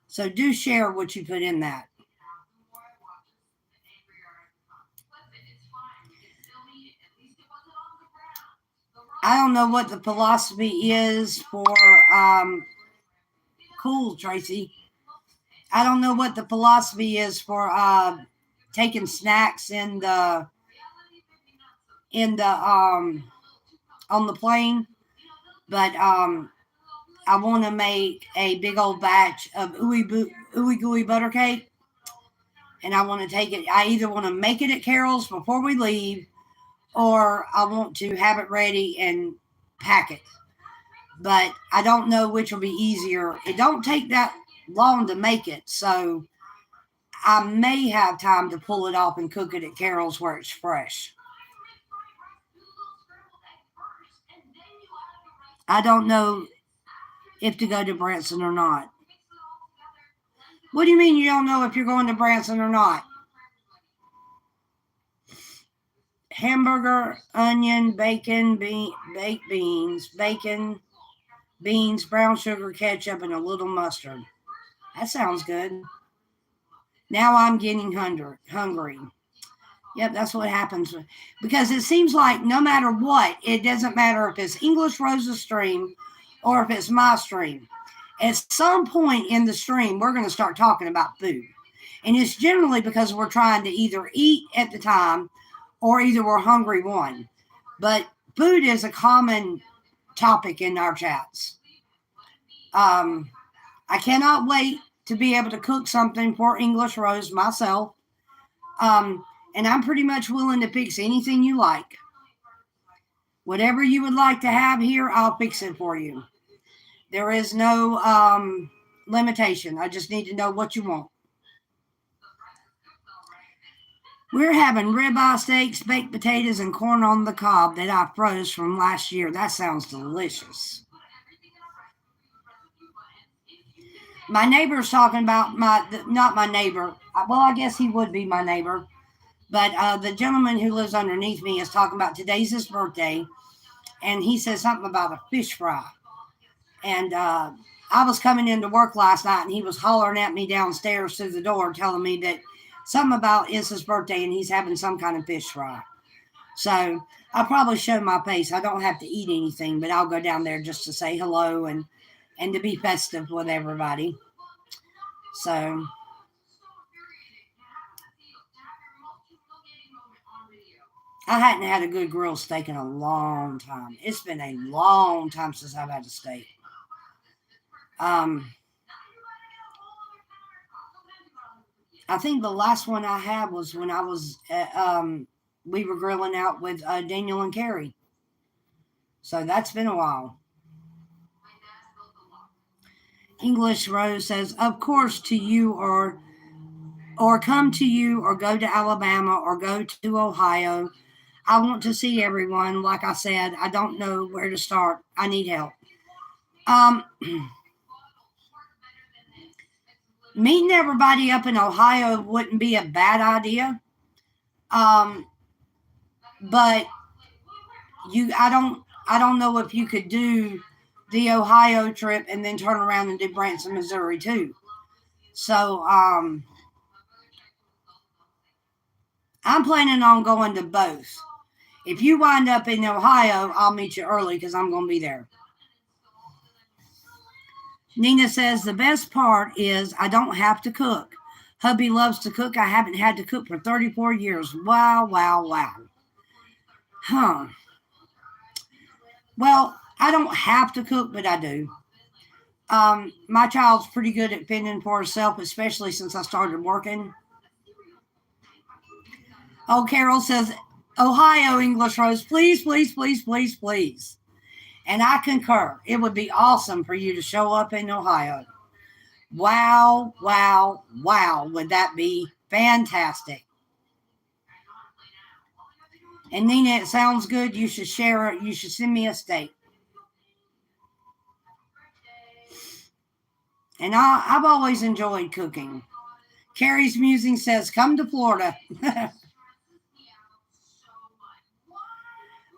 So do share what you put in that. I don't know what the philosophy is for cool, Tracy. I don't know what the philosophy is for taking snacks in the on the plane, but I want to make a big old batch of ooey gooey butter cake, and I want to take it. I either want to make it at Carol's before we leave, or I want to have it ready and pack it. But I don't know which will be easier. It don't take that long to make it, so I may have time to pull it off and cook it at Carol's where it's fresh. I don't know if to go to Branson or not. What do you mean you don't know if you're going to Branson or not? Hamburger, onion, bacon, baked beans, bacon, beans, brown sugar, ketchup, and a little mustard. That sounds good. Now I'm getting hungry. Yep, that's what happens. Because it seems like no matter what, it doesn't matter if it's English Rose's stream or if it's my stream. At some point in the stream, we're going to start talking about food. And it's generally because we're trying to either eat at the time or either we're hungry one. But food is a common topic in our chats. I cannot wait to be able to cook something for English Rose myself. And I'm pretty much willing to fix anything you like. Whatever you would like to have here, I'll fix it for you. There is no limitation. I just need to know what you want. We're having ribeye steaks, baked potatoes, and corn on the cob that I froze from last year. That sounds delicious. My neighbor's talking about not my neighbor. Well, I guess he would be my neighbor. But the gentleman who lives underneath me is talking about today's his birthday. And he said something about a fish fry. And I was coming into work last night and he was hollering at me downstairs through the door telling me that something about it's his birthday and he's having some kind of fish fry. So I'll probably show my face. I don't have to eat anything, but I'll go down there just to say hello and to be festive with everybody. So I hadn't had a good grilled steak in a long time. It's been a long time since I've had a steak. I think the last one I had was when I was we were grilling out with Daniel and Carrie. So that's been a while. English Rose says, of course, to you or come to you or go to Alabama or go to Ohio. I want to see everyone. Like I said, I don't know where to start. I need help. Meeting everybody up in Ohio wouldn't be a bad idea. But I don't know if you could do the Ohio trip and then turn around and do Branson, Missouri too. So I'm planning on going to both. If you wind up in Ohio, I'll meet you early because I'm going to be there. Nina says, the best part is I don't have to cook. Hubby loves to cook. I haven't had to cook for 34 years. Wow, wow, wow. Huh. Well, I don't have to cook, but I do. My child's pretty good at fending for herself, especially since I started working. Oh, Carol says, Ohio, English Rose, please, please, please, please, please. And I concur. It would be awesome for you to show up in Ohio. Wow, wow, wow. Would that be fantastic? And Nina, it sounds good. You should share it. You should send me a steak. And I've always enjoyed cooking. Carrie's Musing says, come to Florida.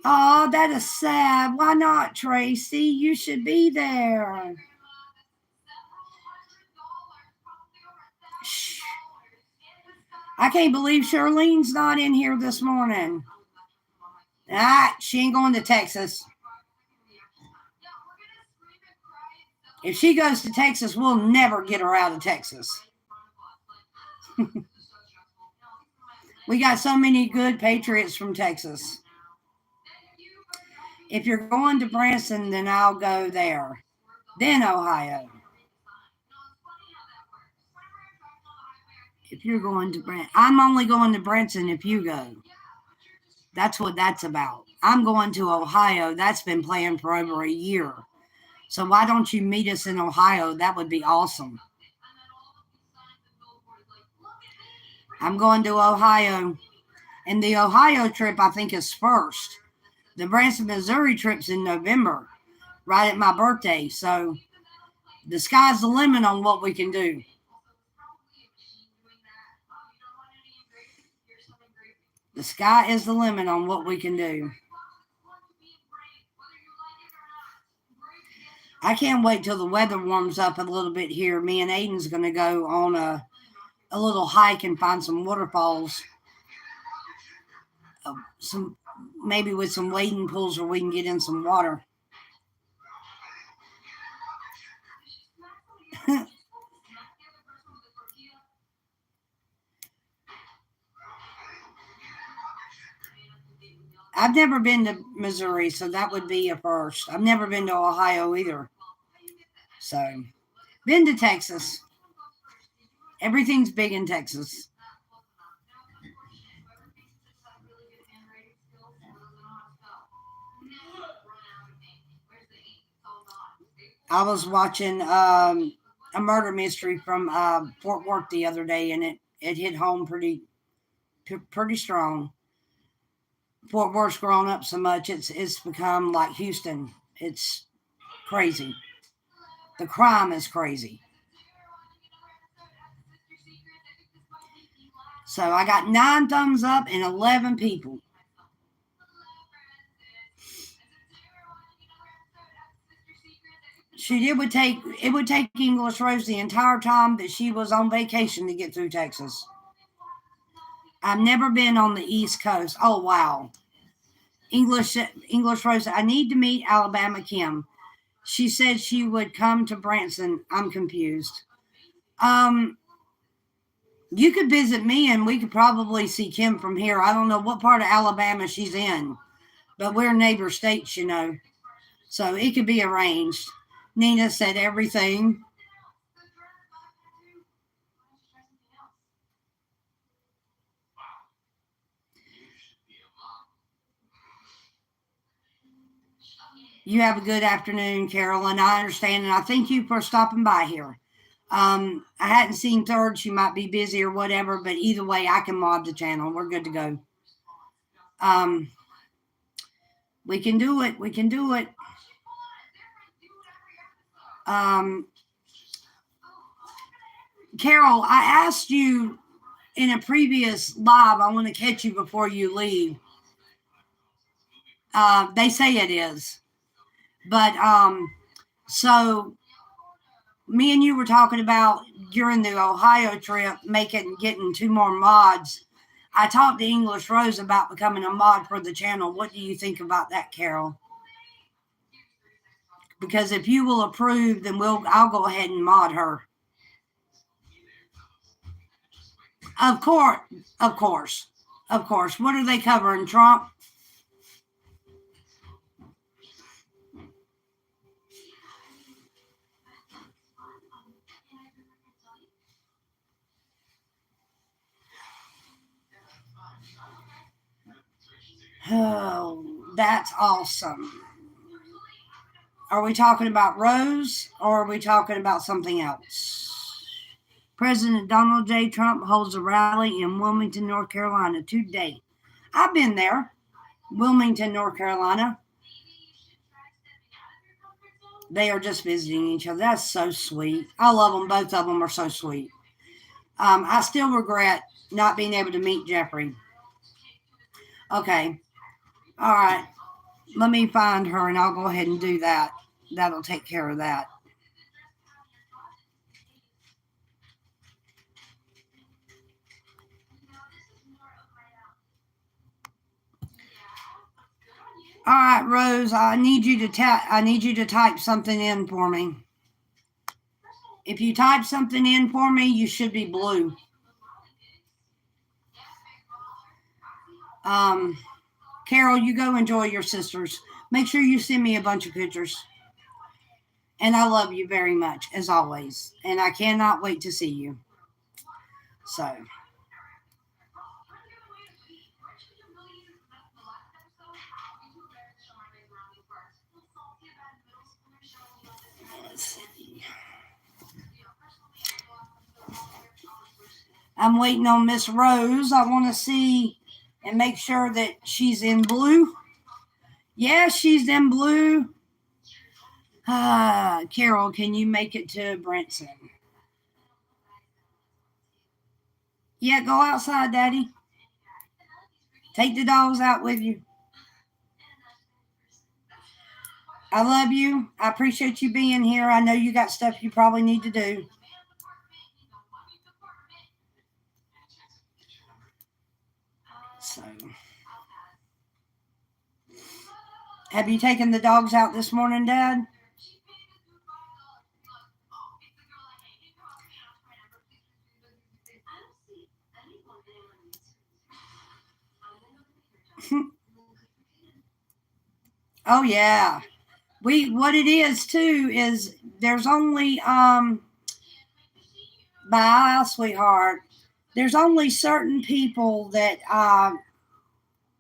Oh, that is sad. Why not, Tracy? You should be there. Shh. I can't believe Charlene's not in here this morning. She ain't going to Texas. If she goes to Texas, we'll never get her out of Texas. We got so many good patriots from Texas. If you're going to Branson, then I'll go there. Then Ohio. If you're going to Branson, I'm only going to Branson if you go. That's what that's about. I'm going to Ohio. That's been planned for over a year. So why don't you meet us in Ohio? That would be awesome. I'm going to Ohio. And the Ohio trip, I think, is first. The Branson, Missouri trip's in November, right at my birthday. So the sky's the limit on what we can do. The sky is the limit on what we can do. I can't wait till the weather warms up a little bit here. Me and Aiden's going to go on a little hike and find some waterfalls. Maybe with some wading pools where we can get in some water. I've never been to Missouri, so that would be a first. I've never been to Ohio either. So, been to Texas. Everything's big in Texas. I was watching a murder mystery from Fort Worth the other day, and it hit home pretty strong. Fort Worth's grown up so much, it's become like Houston. It's crazy. The crime is crazy. So I got 9 thumbs up and 11 people. It would take English Rose the entire time that she was on vacation to get through Texas. I've never been on the East Coast. Oh, wow. English Rose, I need to meet Alabama Kim. She said she would come to Branson. I'm confused. You could visit me and we could probably see Kim from here. I don't know what part of Alabama she's in, but we're neighbor states, you know. So it could be arranged. Nina said everything. You have a good afternoon, Carol, and I understand, and I thank you for stopping by here. I hadn't seen Third. She might be busy or whatever, but either way, I can mod the channel. We're good to go. We can do it. We can do it. Carol, I asked you in a previous live, I want to catch you before you leave. They say it is. But so me and you were talking about during the Ohio trip getting 2 more mods. I talked to English Rose about becoming a mod for the channel. What do you think about that, Carol? Because if you will approve, then I'll go ahead and mod her. Of course. What are they covering, Trump? Oh, that's awesome. Are we talking about Rose or are we talking about something else? President Donald J. Trump holds a rally in Wilmington, North Carolina today. I've been there, Wilmington, North Carolina. They are just visiting each other. That's so sweet. I love them. Both of them are so sweet. I still regret not being able to meet Jeffrey. Okay. All right. Let me find her and I'll go ahead and do that. That'll take care of that. All right, Rose, I need you to type something in for me. If you type something in for me, you should be blue. Carol, you go enjoy your sisters. Make sure you send me a bunch of pictures. And I love you very much, as always. And I cannot wait to see you. So. Let's see. I'm waiting on Miss Rose. I want to see and make sure that she's in blue. Yeah, she's in blue. Carol, can you make it to Brenton? Yeah, go outside, Daddy. Take the dogs out with you. I love you. I appreciate you being here. I know you got stuff you probably need to do. So, have you taken the dogs out this morning, Dad? Oh yeah. What it is too is there's only bye, sweetheart. There's only certain people that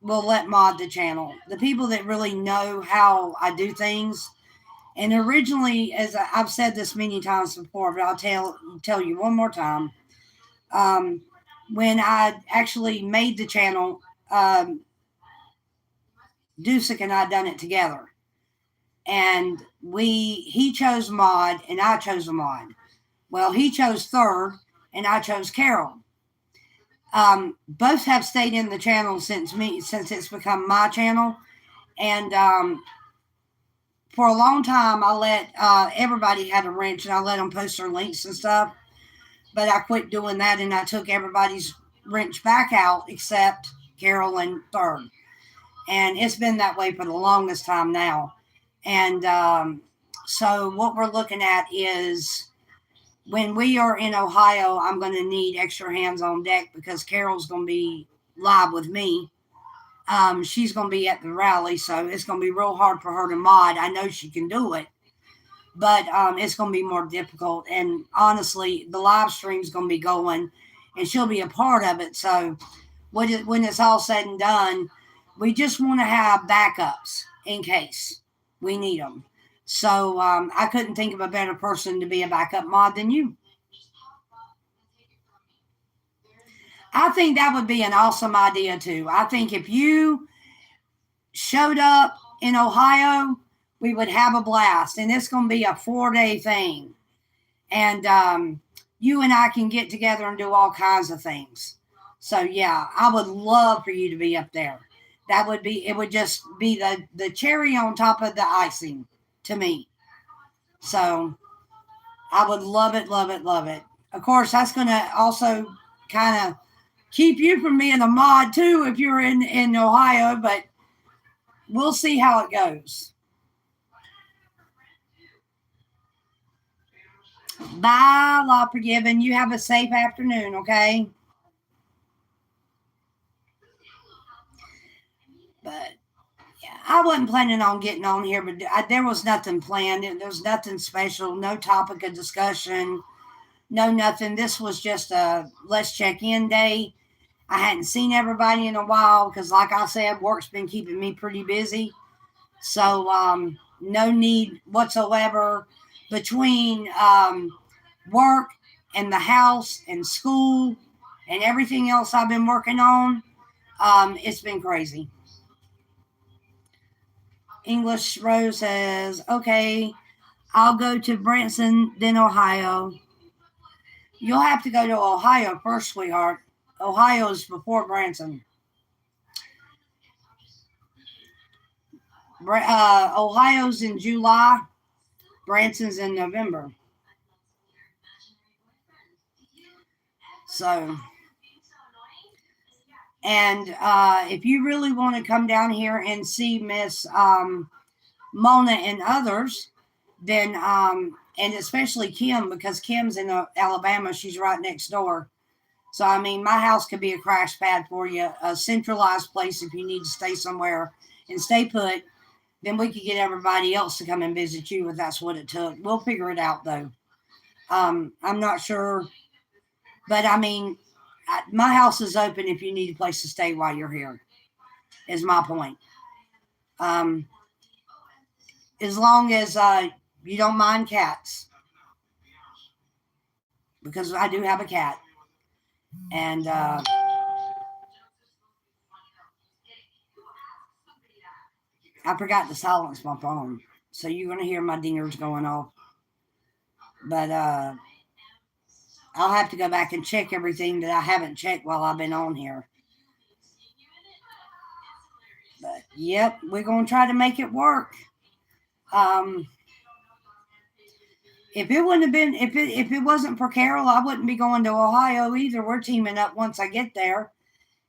will let mod the channel. The people that really know how I do things. And originally, as I've said this many times before, but I'll tell you one more time. When I actually made the channel, Dusick and I done it together. And he chose mod and I chose a mod. Well, he chose third and I chose Carol. Both have stayed in the channel since it's become my channel. And for a long time, I let everybody had a wrench and I let them post their links and stuff. But I quit doing that and I took everybody's wrench back out except Carol and third. And it's been that way for the longest time now. And so what we're looking at is when we are in Ohio, I'm going to need extra hands on deck because Carol's going to be live with me. She's going to be at the rally, so it's going to be real hard for her to mod. I know she can do it, but it's going to be more difficult. And honestly, the live stream is going to be going, and she'll be a part of it. So when it's all said and done, we just want to have backups in case we need them. So I couldn't think of a better person to be a backup mod than you. I think that would be an awesome idea too. I think if you showed up in Ohio, we would have a blast. And it's going to be a 4-day thing. And you and I can get together and do all kinds of things. So yeah, I would love for you to be up there. It would just be the cherry on top of the icing to me. So I would love it, love it, love it. Of course, that's going to also kind of keep you from being a mod too if you're in Ohio, but we'll see how it goes. Bye, Law Forgiven. You have a safe afternoon, okay? But yeah, I wasn't planning on getting on here, but there was nothing planned. There was nothing special, no topic of discussion, no nothing. This was just a let's check in day. I hadn't seen everybody in a while because, like I said, work's been keeping me pretty busy. So no need whatsoever between work and the house and school and everything else I've been working on. It's been crazy. English Rose says, okay, I'll go to Branson, then Ohio. You'll have to go to Ohio first, sweetheart. Ohio's before Branson. Ohio's in July. Branson's in November. So, and if you really want to come down here and see Miss Mona and others, then, and especially Kim, because Kim's in Alabama, she's right next door. So, I mean, my house could be a crash pad for you, a centralized place if you need to stay somewhere and stay put. Then we could get everybody else to come and visit you if that's what it took. We'll figure it out, though. I'm not sure. But, I mean, my house is open if you need a place to stay while you're here, is my point. As long as you don't mind cats. Because I do have a cat. And I forgot to silence my phone. So you're going to hear my dingers going off. But I'll have to go back and check everything that I haven't checked while I've been on here. But, yep, we're going to try to make it work. If it wouldn't have been, if it wasn't for Carol, I wouldn't be going to Ohio either. We're teaming up once I get there.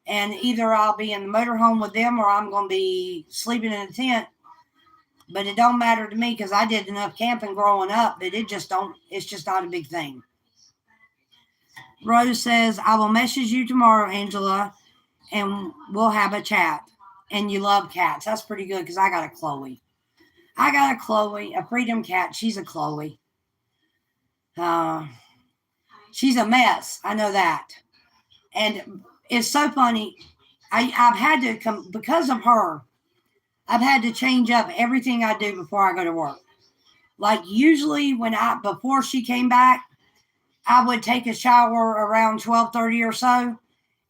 And either I'll be in the motorhome with them or I'm going to be sleeping in a tent. But it don't matter to me because I did enough camping growing up that it's just not a big thing. Rose says, I will message you tomorrow, Angela, and we'll have a chat. And you love cats. That's pretty good because I got a Chloe. A Freedom cat. She's a Chloe. She's a mess. I know that. And it's so funny. I've had to come because of her. I've had to change up everything I do before I go to work. Like usually before she came back, I would take a shower around 12:30 or so,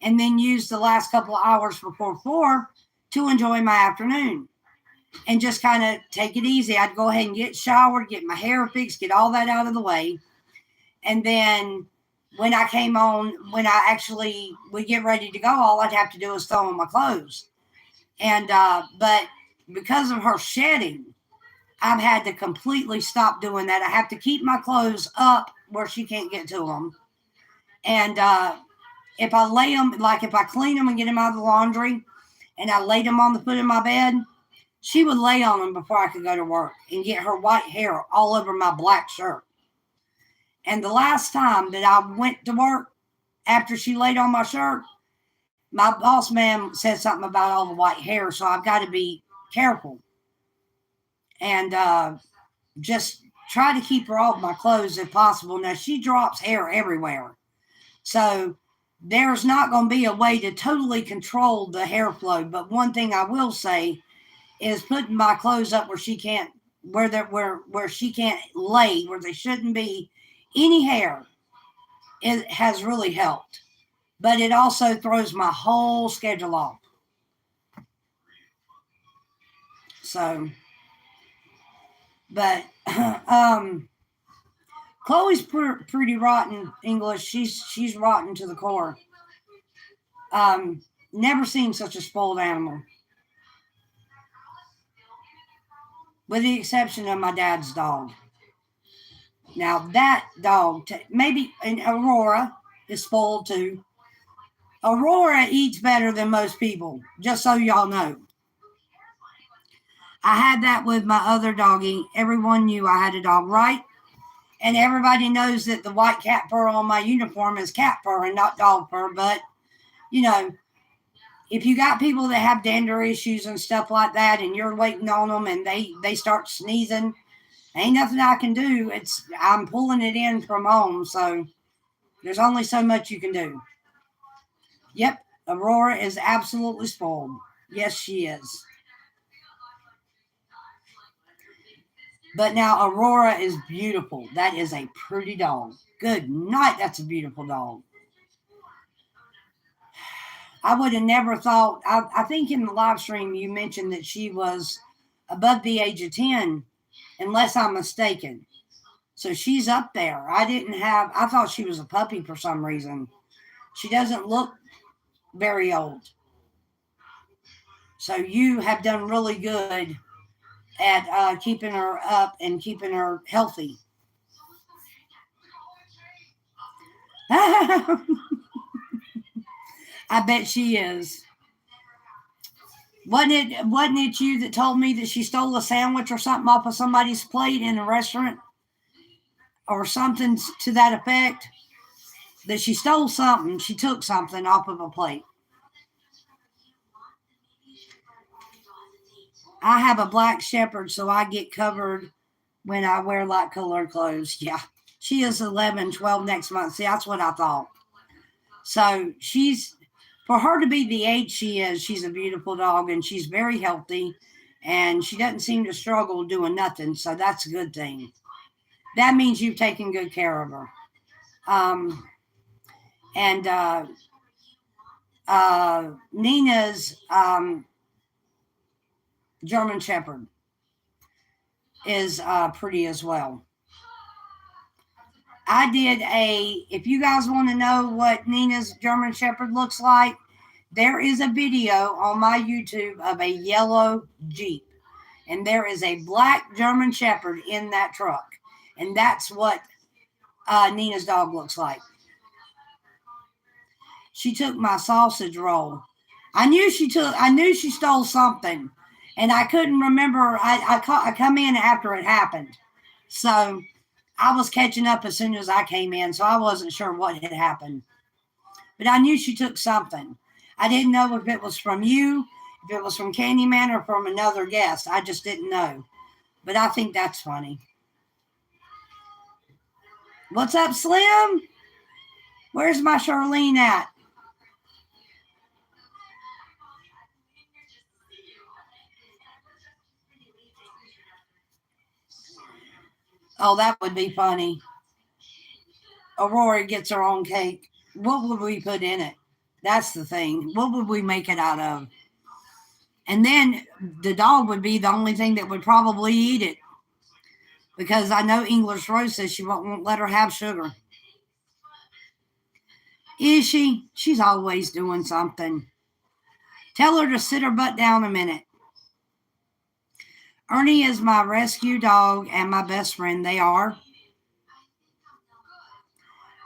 and then use the last couple of hours before 4 to enjoy my afternoon. And just kind of take it easy. I'd go ahead and get showered, get my hair fixed, get all that out of the way. And then when I came on, when I actually would get ready to go, all I'd have to do is throw on my clothes. And, but because of her shedding, I've had to completely stop doing that. I have to keep my clothes up where she can't get to them. And if I lay them, like if I clean them and get them out of the laundry and I laid them on the foot of my bed, she would lay on them before I could go to work and get her white hair all over my black shirt. And the last time that I went to work after she laid on my shirt, my boss man said something about all the white hair. So I've got to be careful and just try to keep her off my clothes if possible. Now, she drops hair everywhere. So there's not going to be a way to totally control the hair flow. But one thing I will say is putting my clothes up where she can't, where she can't lay, where there shouldn't be any hair. It has really helped. But it also throws my whole schedule off. So, but Chloe's pretty rotten English. She's rotten to the core. Never seen such a spoiled animal. With the exception of my dad's dog. Now that dog, maybe an Aurora is spoiled too. Aurora eats better than most people, just so y'all know. I had that with my other doggie. Everyone knew I had a dog, right? And everybody knows that the white cat fur on my uniform is cat fur and not dog fur. But, you know, if you got people that have dander issues and stuff like that and you're waiting on them and they start sneezing, ain't nothing I can do. I'm pulling it in from home. So there's only so much you can do. Yep, Aurora is absolutely spoiled. Yes, she is. But now Aurora is beautiful. That is a pretty dog. Good night. That's a beautiful dog. I would have never thought. I think in the live stream you mentioned that she was above the age of 10, unless I'm mistaken. So she's up there. I thought she was a puppy for some reason. She doesn't look very old. So you have done really good at keeping her up and keeping her healthy. I bet she is. Wasn't it you that told me that she stole a sandwich or something off of somebody's plate in a restaurant? Or something to that effect? that she stole something. She took something off of a plate. I have a black shepherd, so I get covered when I wear light colored clothes. Yeah. She is 11, 12 next month. See, that's what I thought. So for her to be the age she is, she's a beautiful dog and she's very healthy and she doesn't seem to struggle doing nothing. So that's a good thing. That means you've taken good care of her. And Nina's German Shepherd is pretty as well. If you guys want to know what Nina's German Shepherd looks like, there is a video on my YouTube of a yellow Jeep. And there is a black German Shepherd in that truck. And that's what Nina's dog looks like. She took my sausage roll. I knew she stole something. And I couldn't remember. I come in after it happened. So I was catching up as soon as I came in, so I wasn't sure what had happened. But I knew she took something. I didn't know if it was from you, if it was from Candyman, or from another guest. I just didn't know. But I think that's funny. What's up, Slim? Where's my Charlene at? Oh, that would be funny. Aurora gets her own cake. What would we put in it? That's the thing. What would we make it out of? And then the dog would be the only thing that would probably eat it. Because I know English Rose says she won't let her have sugar. Is she? She's always doing something. Tell her to sit her butt down a minute. Ernie is my rescue dog and my best friend. They are.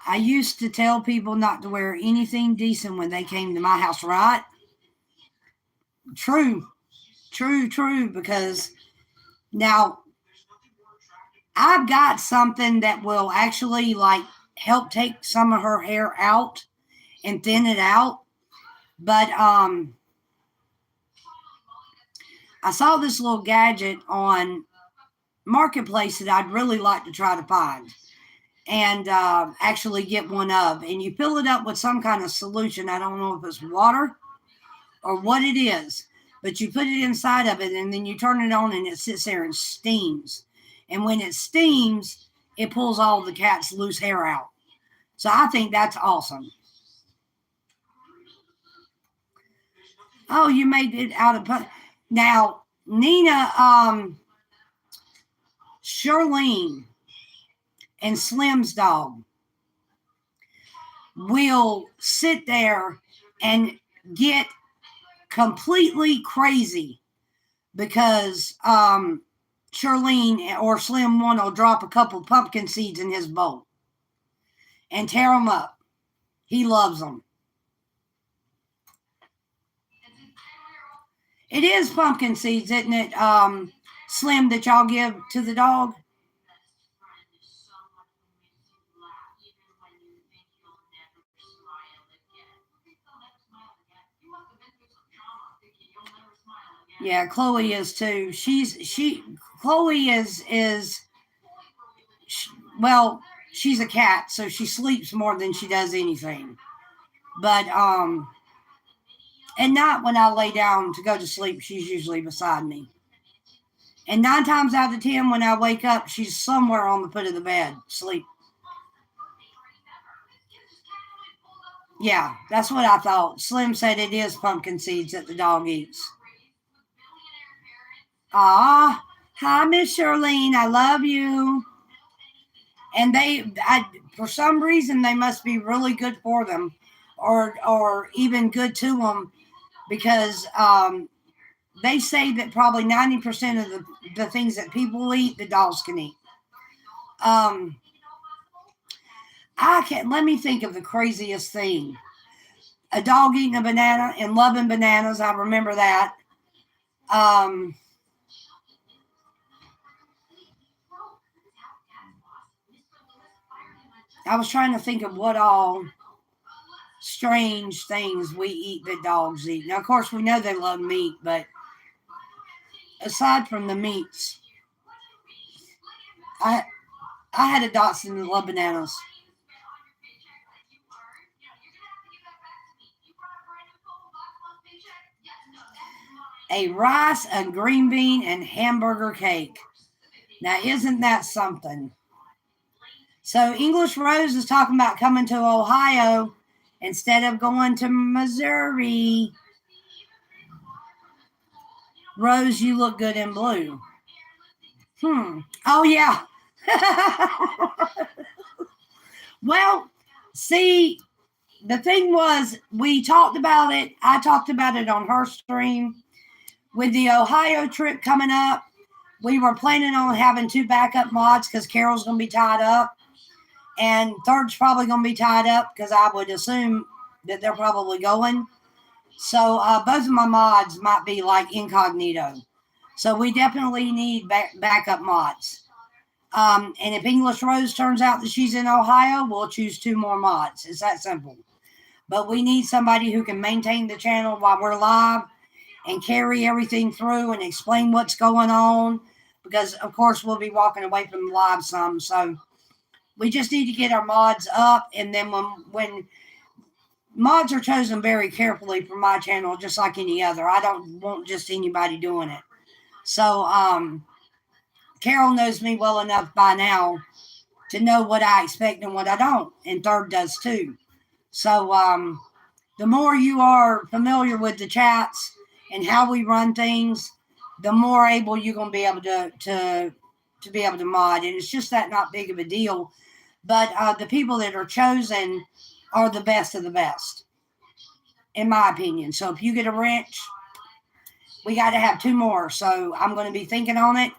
I used to tell people not to wear anything decent when they came to my house, right? True. Because now I've got something that will actually help take some of her hair out and thin it out. But I saw this little gadget on Marketplace that I'd really like to try to find and actually get one of. And you fill it up with some kind of solution. I don't know if it's water or what it is, but you put it inside of it and then you turn it on and it sits there and steams. And when it steams, it pulls all the cat's loose hair out. So I think that's awesome. Oh, you made it out of... Now, Nina, Charlene, and Slim's dog will sit there and get completely crazy because Charlene or Slim one will drop a couple pumpkin seeds in his bowl and tear them up. He loves them. It is pumpkin seeds, isn't it, Slim, that y'all give to the dog? Yeah, Chloe is too. Chloe is well, she's a cat, so she sleeps more than she does anything. But and not when I lay down to go to sleep, she's usually beside me. And 9 times out of 10, when I wake up, she's somewhere on the foot of the bed, sleep. Yeah, that's what I thought. Slim said it is pumpkin seeds that the dog eats. Ah, hi, Miss Charlene. I love you. And for some reason, they must be really good for them, or even good to them, because they say that probably 90% of the things that people eat, the dogs can eat. Let me think of the craziest thing. A dog eating a banana and loving bananas. I remember that. I was trying to think of what all strange things we eat that dogs eat. Now, of course, we know they love meat, but aside from the meats, I I had a Dachshund that loved bananas. A rice, a green bean, and hamburger cake. Now, isn't that something? So, English Rose is talking about coming to Ohio instead of going to Missouri. Rose, you look good in blue. Oh, yeah. Well, see, the thing was, we talked about it. I talked about it on her stream. With the Ohio trip coming up, we were planning on having 2 backup mods because Carol's going to be tied up. And Third's probably going to be tied up because I would assume that they're probably going. So both of my mods might be like incognito. So we definitely need backup mods. And if English Rose turns out that she's in Ohio, we'll choose 2 more mods. It's that simple. But we need somebody who can maintain the channel while we're live and carry everything through and explain what's going on. Because, of course, we'll be walking away from the live some. So we just need to get our mods up. And then when mods are chosen very carefully for my channel, just like any other. I don't want just anybody doing it. So Carol knows me well enough by now to know what I expect and what I don't. And Third does too. So the more you are familiar with the chats and how we run things, the more able you're going to be able to be able to mod. And it's just that not big of a deal. But the people that are chosen are the best of the best, in my opinion. So if you get a wrench, we got to have 2 more. So I'm going to be thinking on it.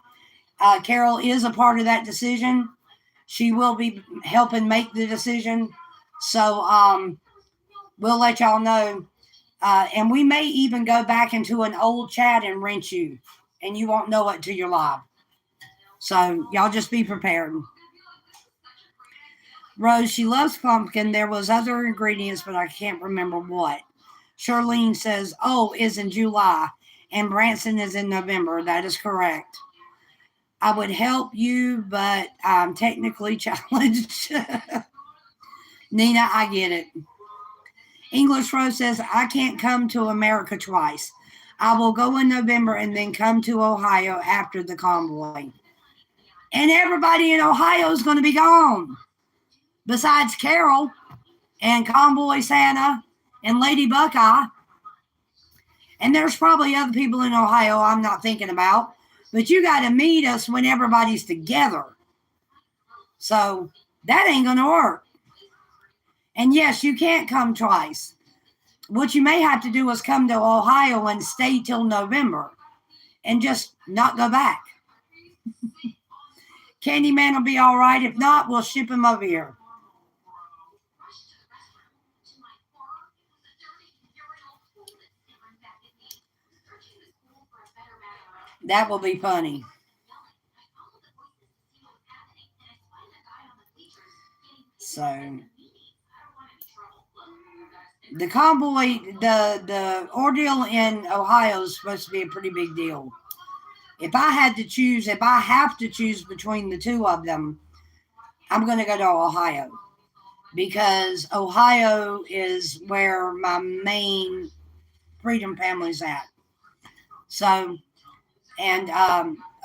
Carol is a part of that decision. She will be helping make the decision. So we'll let y'all know. And we may even go back into an old chat and wrench you. And you won't know it till you're live. So y'all just be prepared. Rose, she loves pumpkin. There was other ingredients, but I can't remember what. Charlene says, oh, is in July. And Branson is in November. That is correct. I would help you, but I'm technically challenged. Nina, I get it. English Rose says, I can't come to America twice. I will go in November and then come to Ohio after the convoy. And everybody in Ohio is going to be gone. Besides Carol and Convoy Santa and Lady Buckeye. And there's probably other people in Ohio I'm not thinking about. But you got to meet us when everybody's together. So that ain't going to work. And yes, you can't come twice. What you may have to do is come to Ohio and stay till November and just not go back. Candyman will be all right. If not, we'll ship him over here. That will be funny. So the convoy, the ordeal in Ohio is supposed to be a pretty big deal. If I have to choose between the 2 of them, I'm going to go to Ohio because Ohio is where my main Freedom family's at. So, and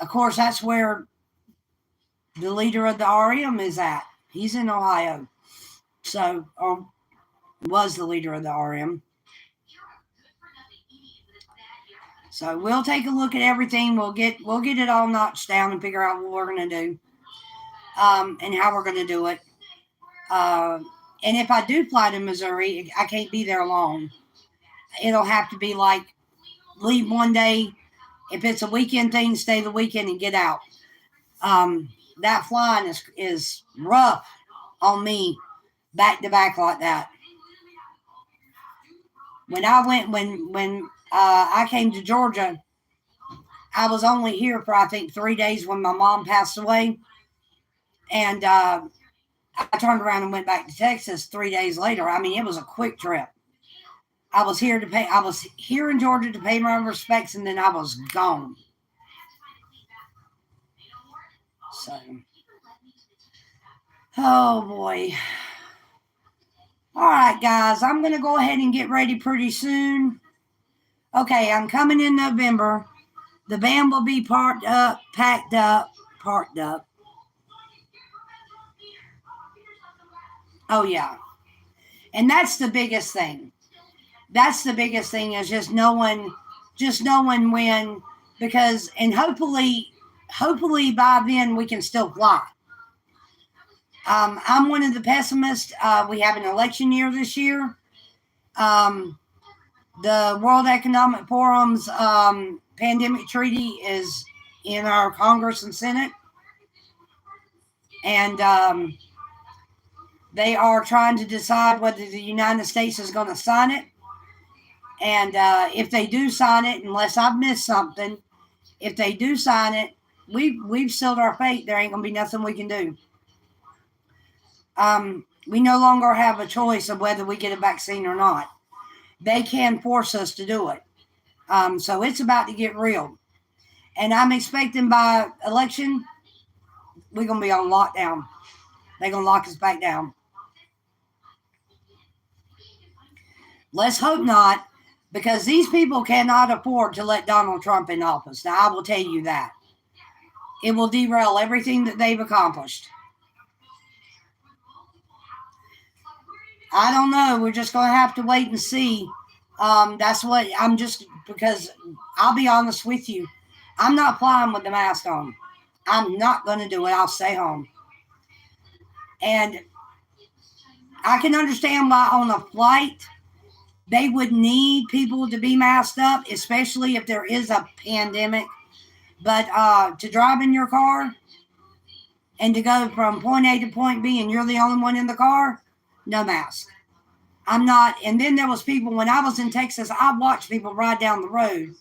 of course, that's where the leader of the REM is at. He's in Ohio. So, or was the leader of the REM. So we'll take a look at everything. We'll get it all notched down and figure out what we're going to do, and how we're going to do it. And if I do fly to Missouri, I can't be there long. It'll have to be like leave one day. If it's a weekend thing, stay the weekend and get out. That flying is rough on me, back to back like that. When I came to Georgia, I was only here for I think 3 days when my mom passed away, and I I turned around and went back to Texas 3 days later. I mean, it was a quick trip. I was here in Georgia to pay my respects, and then I was gone. So, oh boy. All right, guys, I'm going to go ahead and get ready pretty soon. Okay, I'm coming in November. The van will be packed up. Oh, yeah. And that's the biggest thing. That's the biggest thing is just knowing when, because, and hopefully by then we can still fly. I'm one of the pessimists. We have an election year this year. The World Economic Forum's pandemic treaty is in our Congress and Senate. And they are trying to decide whether the United States is going to sign it. And if they do sign it, unless I've missed something, if they do sign it, we've sealed our fate. There ain't going to be nothing we can do. We no longer have a choice of whether we get a vaccine or not. They can force us to do it. So it's about to get real. And I'm expecting by election, we're going to be on lockdown. They're going to lock us back down. Let's hope not, because these people cannot afford to let Donald Trump in office. Now, I will tell you that. It will derail everything that they've accomplished. I don't know. We're just going to have to wait and see. That's what because I'll be honest with you. I'm not flying with the mask on. I'm not going to do it. I'll stay home. And I can understand why on a flight they would need people to be masked up, especially if there is a pandemic. But to drive in your car and to go from point A to point B and you're the only one in the car, no mask. I'm not. And then there was people, when I was in Texas, I watched people ride down the road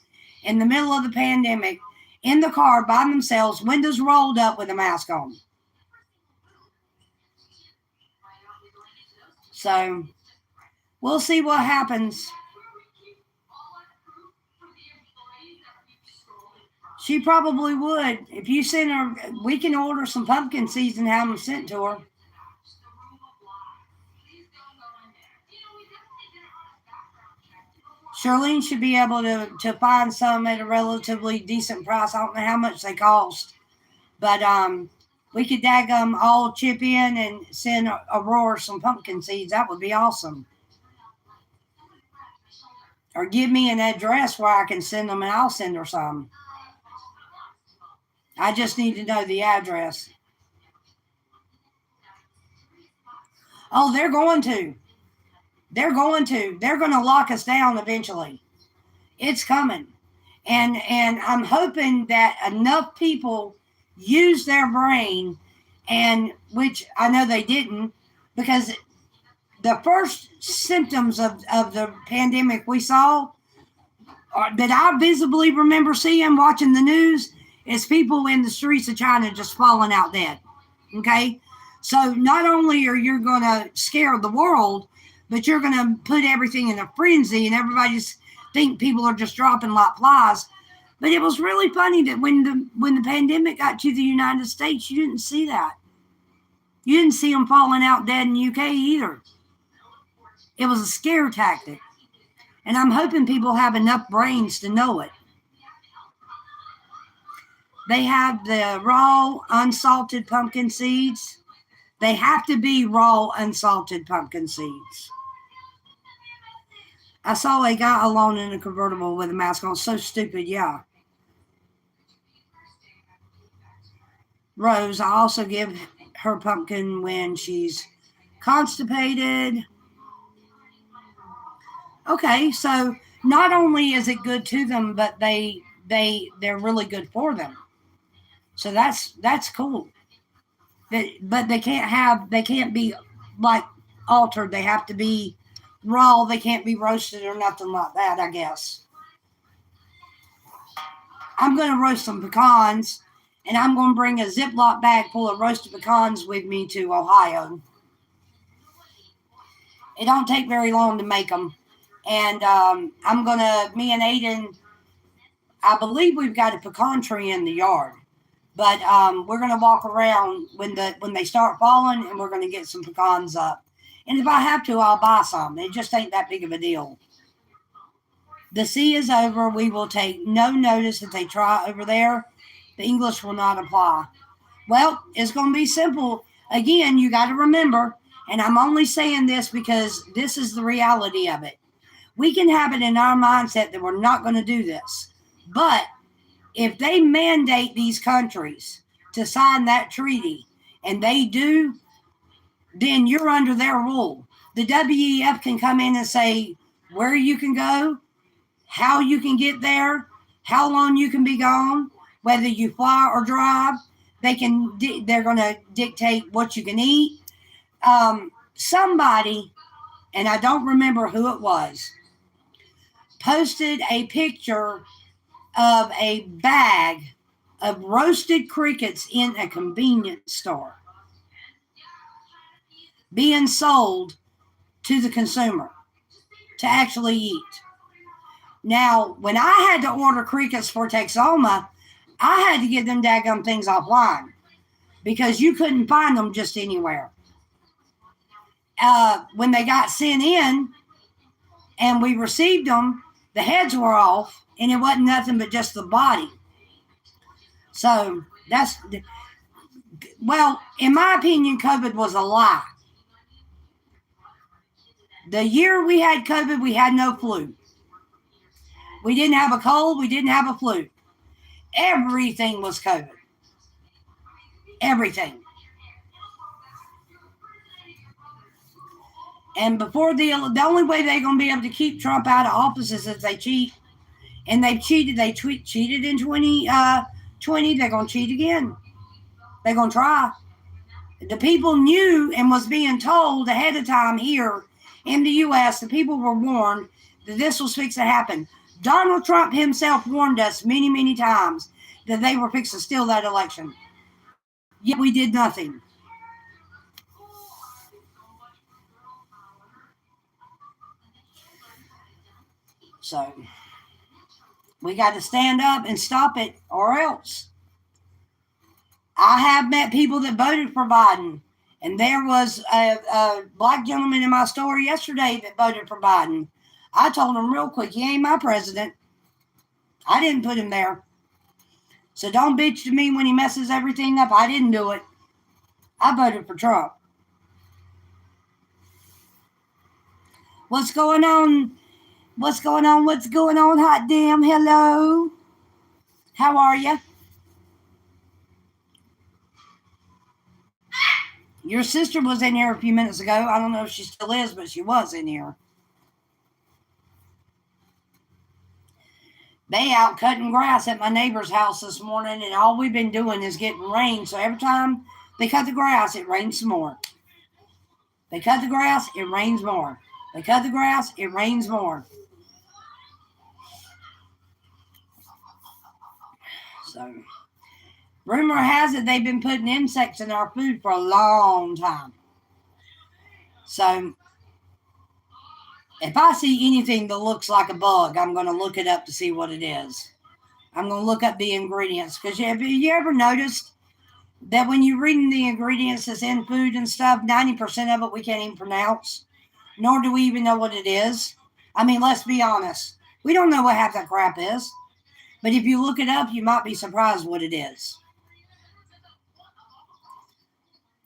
in the middle of the pandemic in the car by themselves, windows rolled up with a mask on. So we'll see what happens. She probably would. If you send her, we can order some pumpkin seeds and have them sent to her. Charlene should be able to find some at a relatively decent price. I don't know how much they cost. But we could all chip in and send Aurora some pumpkin seeds. That would be awesome. Or give me an address where I can send them and I'll send her some. I just need to know the address. Oh, they're going to. They're going to lock us down eventually. It's coming. And I'm hoping that enough people use their brain, and which I know they didn't, because the first symptoms of the pandemic we saw that I visibly remember seeing watching the news is people in the streets of China just falling out dead. Okay? So not only are you going to scare the world, but you're going to put everything in a frenzy and everybody just think people are just dropping like flies. But it was really funny that when the pandemic got to the United States, you didn't see that. You didn't see them falling out dead in the UK either. It was a scare tactic. And I'm hoping people have enough brains to know it. They have the raw, unsalted pumpkin seeds. They have to be raw, unsalted pumpkin seeds. I saw a guy alone in a convertible with a mask on. So stupid, yeah. Rose, I also give her pumpkin when she's constipated. Okay, so not only is it good to them, but they're really good for them. So that's cool. But they can't be like altered. They have to be raw. They can't be roasted or nothing like that, I guess. I'm going to roast some pecans And I'm going to bring a Ziploc bag full of roasted pecans with me to Ohio. It don't take very long to make them. And me and Aiden, I believe we've got a pecan tree in the yard. But we're going to walk around when they start falling, and we're going to get some pecans up. And if I have to, I'll buy some. It just ain't that big of a deal. The sea is over. We will take no notice if they try over there. The English will not apply. Well, it's going to be simple. Again, you got to remember, and I'm only saying this because this is the reality of it. We can have it in our mindset that we're not going to do this. But if they mandate these countries to sign that treaty, and they do, then you're under their rule. The WEF can come in and say where you can go, how you can get there, how long you can be gone, whether you fly or drive. They're going to dictate what you can eat. Somebody, and I don't remember who it was, posted a picture of a bag of roasted crickets in a convenience store being sold to the consumer to actually eat. Now, when I had to order crickets for Texoma, I had to get them daggum things offline because you couldn't find them just anywhere. When they got sent in and we received them, the heads were off and it wasn't nothing but just the body. So in my opinion, COVID was a lie. The year we had COVID, we had no flu. We didn't have a cold. We didn't have a flu. Everything was COVID. Everything. And before the only way they're going to be able to keep Trump out of office is if they cheat. And they've cheated. They cheated in 2020. They're going to cheat again. They're going to try. The people knew and was being told ahead of time here in the U.S., the people were warned that this was fixing to happen. Donald Trump himself warned us many, many times that they were fixing to steal that election. Yet we did nothing. So we got to stand up and stop it or else. I have met people that voted for Biden. And there was a black gentleman in my store yesterday that voted for Biden. I told him real quick, he ain't my president. I didn't put him there. So don't bitch to me when he messes everything up. I didn't do it. I voted for Trump. What's going on? What's going on? What's going on? Hot damn. Hello. How are you? Your sister was in here a few minutes ago. I don't know if she still is, but she was in here. They out cutting grass at my neighbor's house this morning, and all we've been doing is getting rain. So every time they cut the grass, it rains some more. They cut the grass, it rains more. They cut the grass, it rains more. So, rumor has it they've been putting insects in our food for a long time. So, if I see anything that looks like a bug, I'm going to look it up to see what it is. I'm going to look up the ingredients. Because have you ever noticed that when you're reading the ingredients that's in food and stuff, 90% of it we can't even pronounce, nor do we even know what it is? I mean, let's be honest. We don't know what half that crap is. But if you look it up, you might be surprised what it is.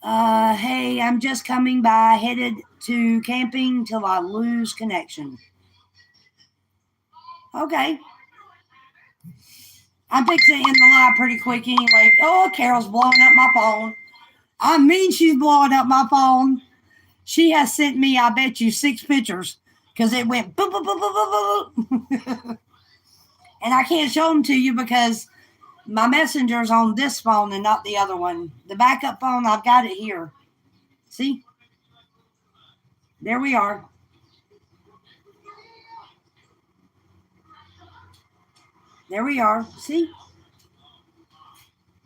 Hey, I'm just coming by, headed to camping till I lose connection. Okay. I'm fixing to end the live pretty quick anyway. Oh, Carol's blowing up my phone. I mean, she's blowing up my phone. She has sent me, I bet you, 6 pictures because it went boop, boop, boop, boop, boop, boop. And I can't show them to you because my messenger's on this phone and not the other one. The backup phone, I've got it here. See? There we are. There we are. See?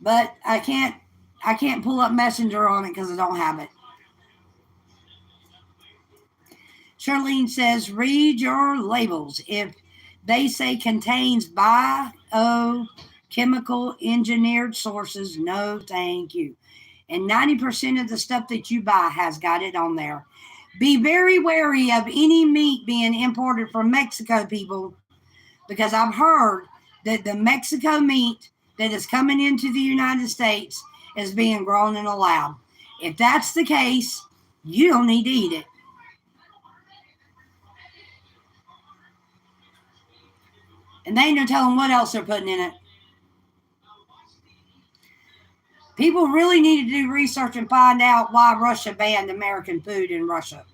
But I can't pull up Messenger on it because I don't have it. Charlene says, read your labels. If they say contains biochemical engineered sources, no thank you. And 90% of the stuff that you buy has got it on there. Be very wary of any meat being imported from Mexico, people, because I've heard that the Mexico meat that is coming into the United States is being grown in a lab. If that's the case, you don't need to eat it. And they ain't no telling what else they're putting in it. People really need to do research and find out why Russia banned American food in Russia.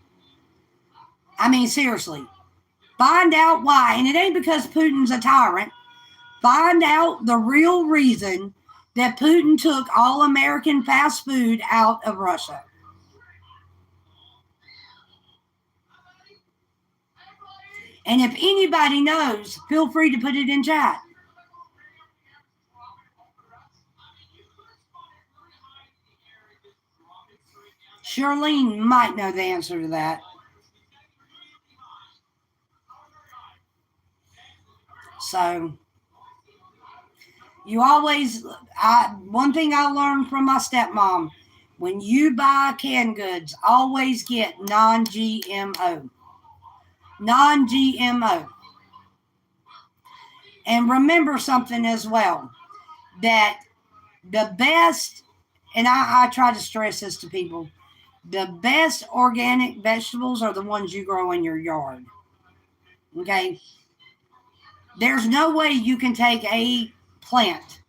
I mean, seriously. Find out why. And it ain't because Putin's a tyrant. Find out the real reason that Putin took all American fast food out of Russia. And if anybody knows, feel free to put it in chat. Charlene might know the answer to that. So, you always, one thing I learned from my stepmom, when you buy canned goods, always get non-GMO. Non-GMO. And remember something as well, that the best, and I try to stress this to people, the best organic vegetables are the ones you grow in your yard. Okay? There's no way you can take a plant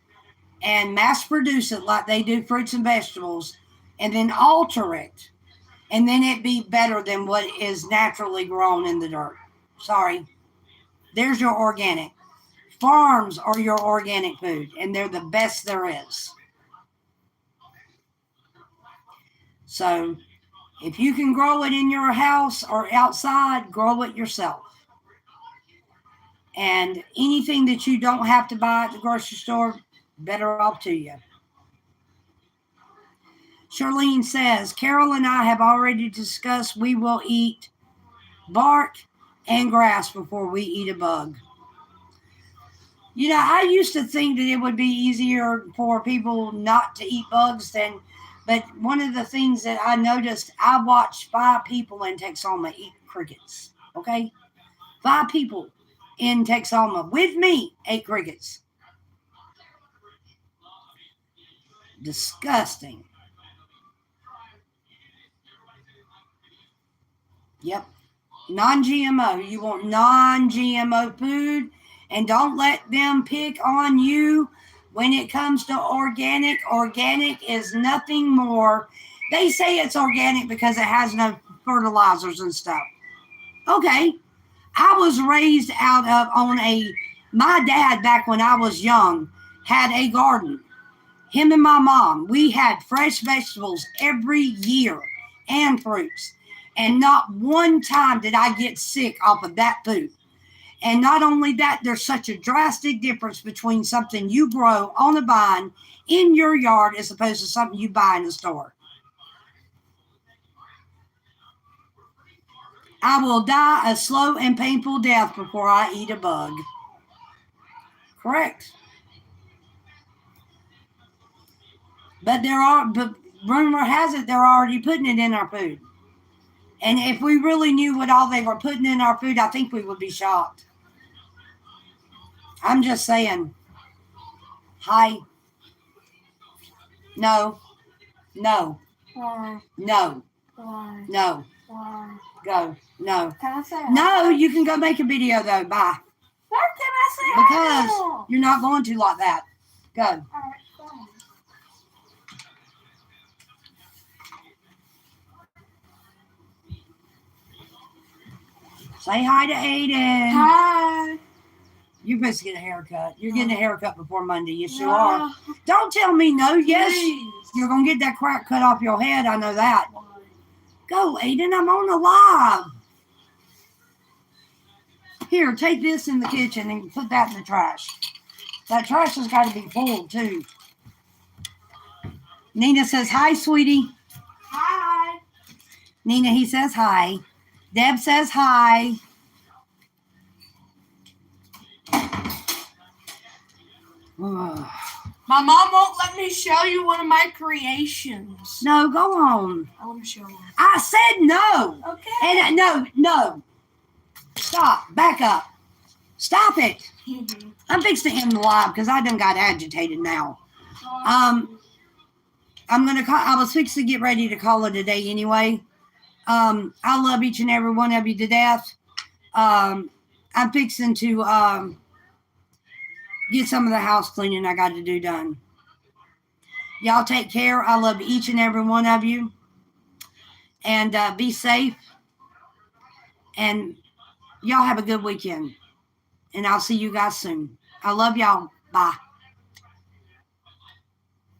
and mass produce it like they do fruits and vegetables and then alter it and then it be better than what is naturally grown in the dirt. Sorry. There's your organic. Farms are your organic food, and they're the best there is. So, if you can grow it in your house or outside, grow it yourself. And anything that you don't have to buy at the grocery store, better off to you. Charlene says, Carol and I have already discussed we will eat bark and grass before we eat a bug. You know, I used to think that it would be easier for people not to eat bugs but one of the things that I noticed, I watched 5 people in Texoma eat crickets. Okay? 5 people in Texoma with me ate crickets. Disgusting. Yep. Non-GMO. You want non-GMO food, and don't let them pick on you when it comes to organic. Organic is nothing more. They say it's organic because it has no fertilizers and stuff. Okay. I was raised my dad back when I was young had a garden. Him and my mom, we had fresh vegetables every year and fruits. And not one time did I get sick off of that food. And not only that, there's such a drastic difference between something you grow on a vine in your yard as opposed to something you buy in the store. I will die a slow and painful death before I eat a bug. Correct. But rumor has it they're already putting it in our food. And if we really knew what all they were putting in our food, I think we would be shocked. I'm just saying. Hi. No. No. Why? No. Why? No. Why? Go. No. Can I say No, you can go make a video though. Bye. Why can I say Because hello? you're not going to like that. Go. All right, fine. Say hi to Aiden. Hi. You're supposed to get a haircut. You're getting a haircut before Monday. Yes, you No. are. Don't tell me no. Yes, Please. you're going to get that crack cut off your head. I know that. Go, Aiden. I'm on the live. Here, take this in the kitchen and put that in the trash. That trash has got to be full, too. Nina says hi, sweetie. Hi. Nina, he says hi. Deb says hi. Ugh. My mom won't let me show you one of my creations. No, go on. I want to show one. I said no. Okay. And no. Stop. Back up. Stop it. I'm fixing to end the live because I done got agitated now. I'm gonna call. I was fixing to get ready to call it a day anyway. I love each and every one of you to death. I'm fixing to get some of the house cleaning I got to do done. Y'all take care. I love each and every one of you. And be safe. And y'all have a good weekend. And I'll see you guys soon. I love y'all. Bye.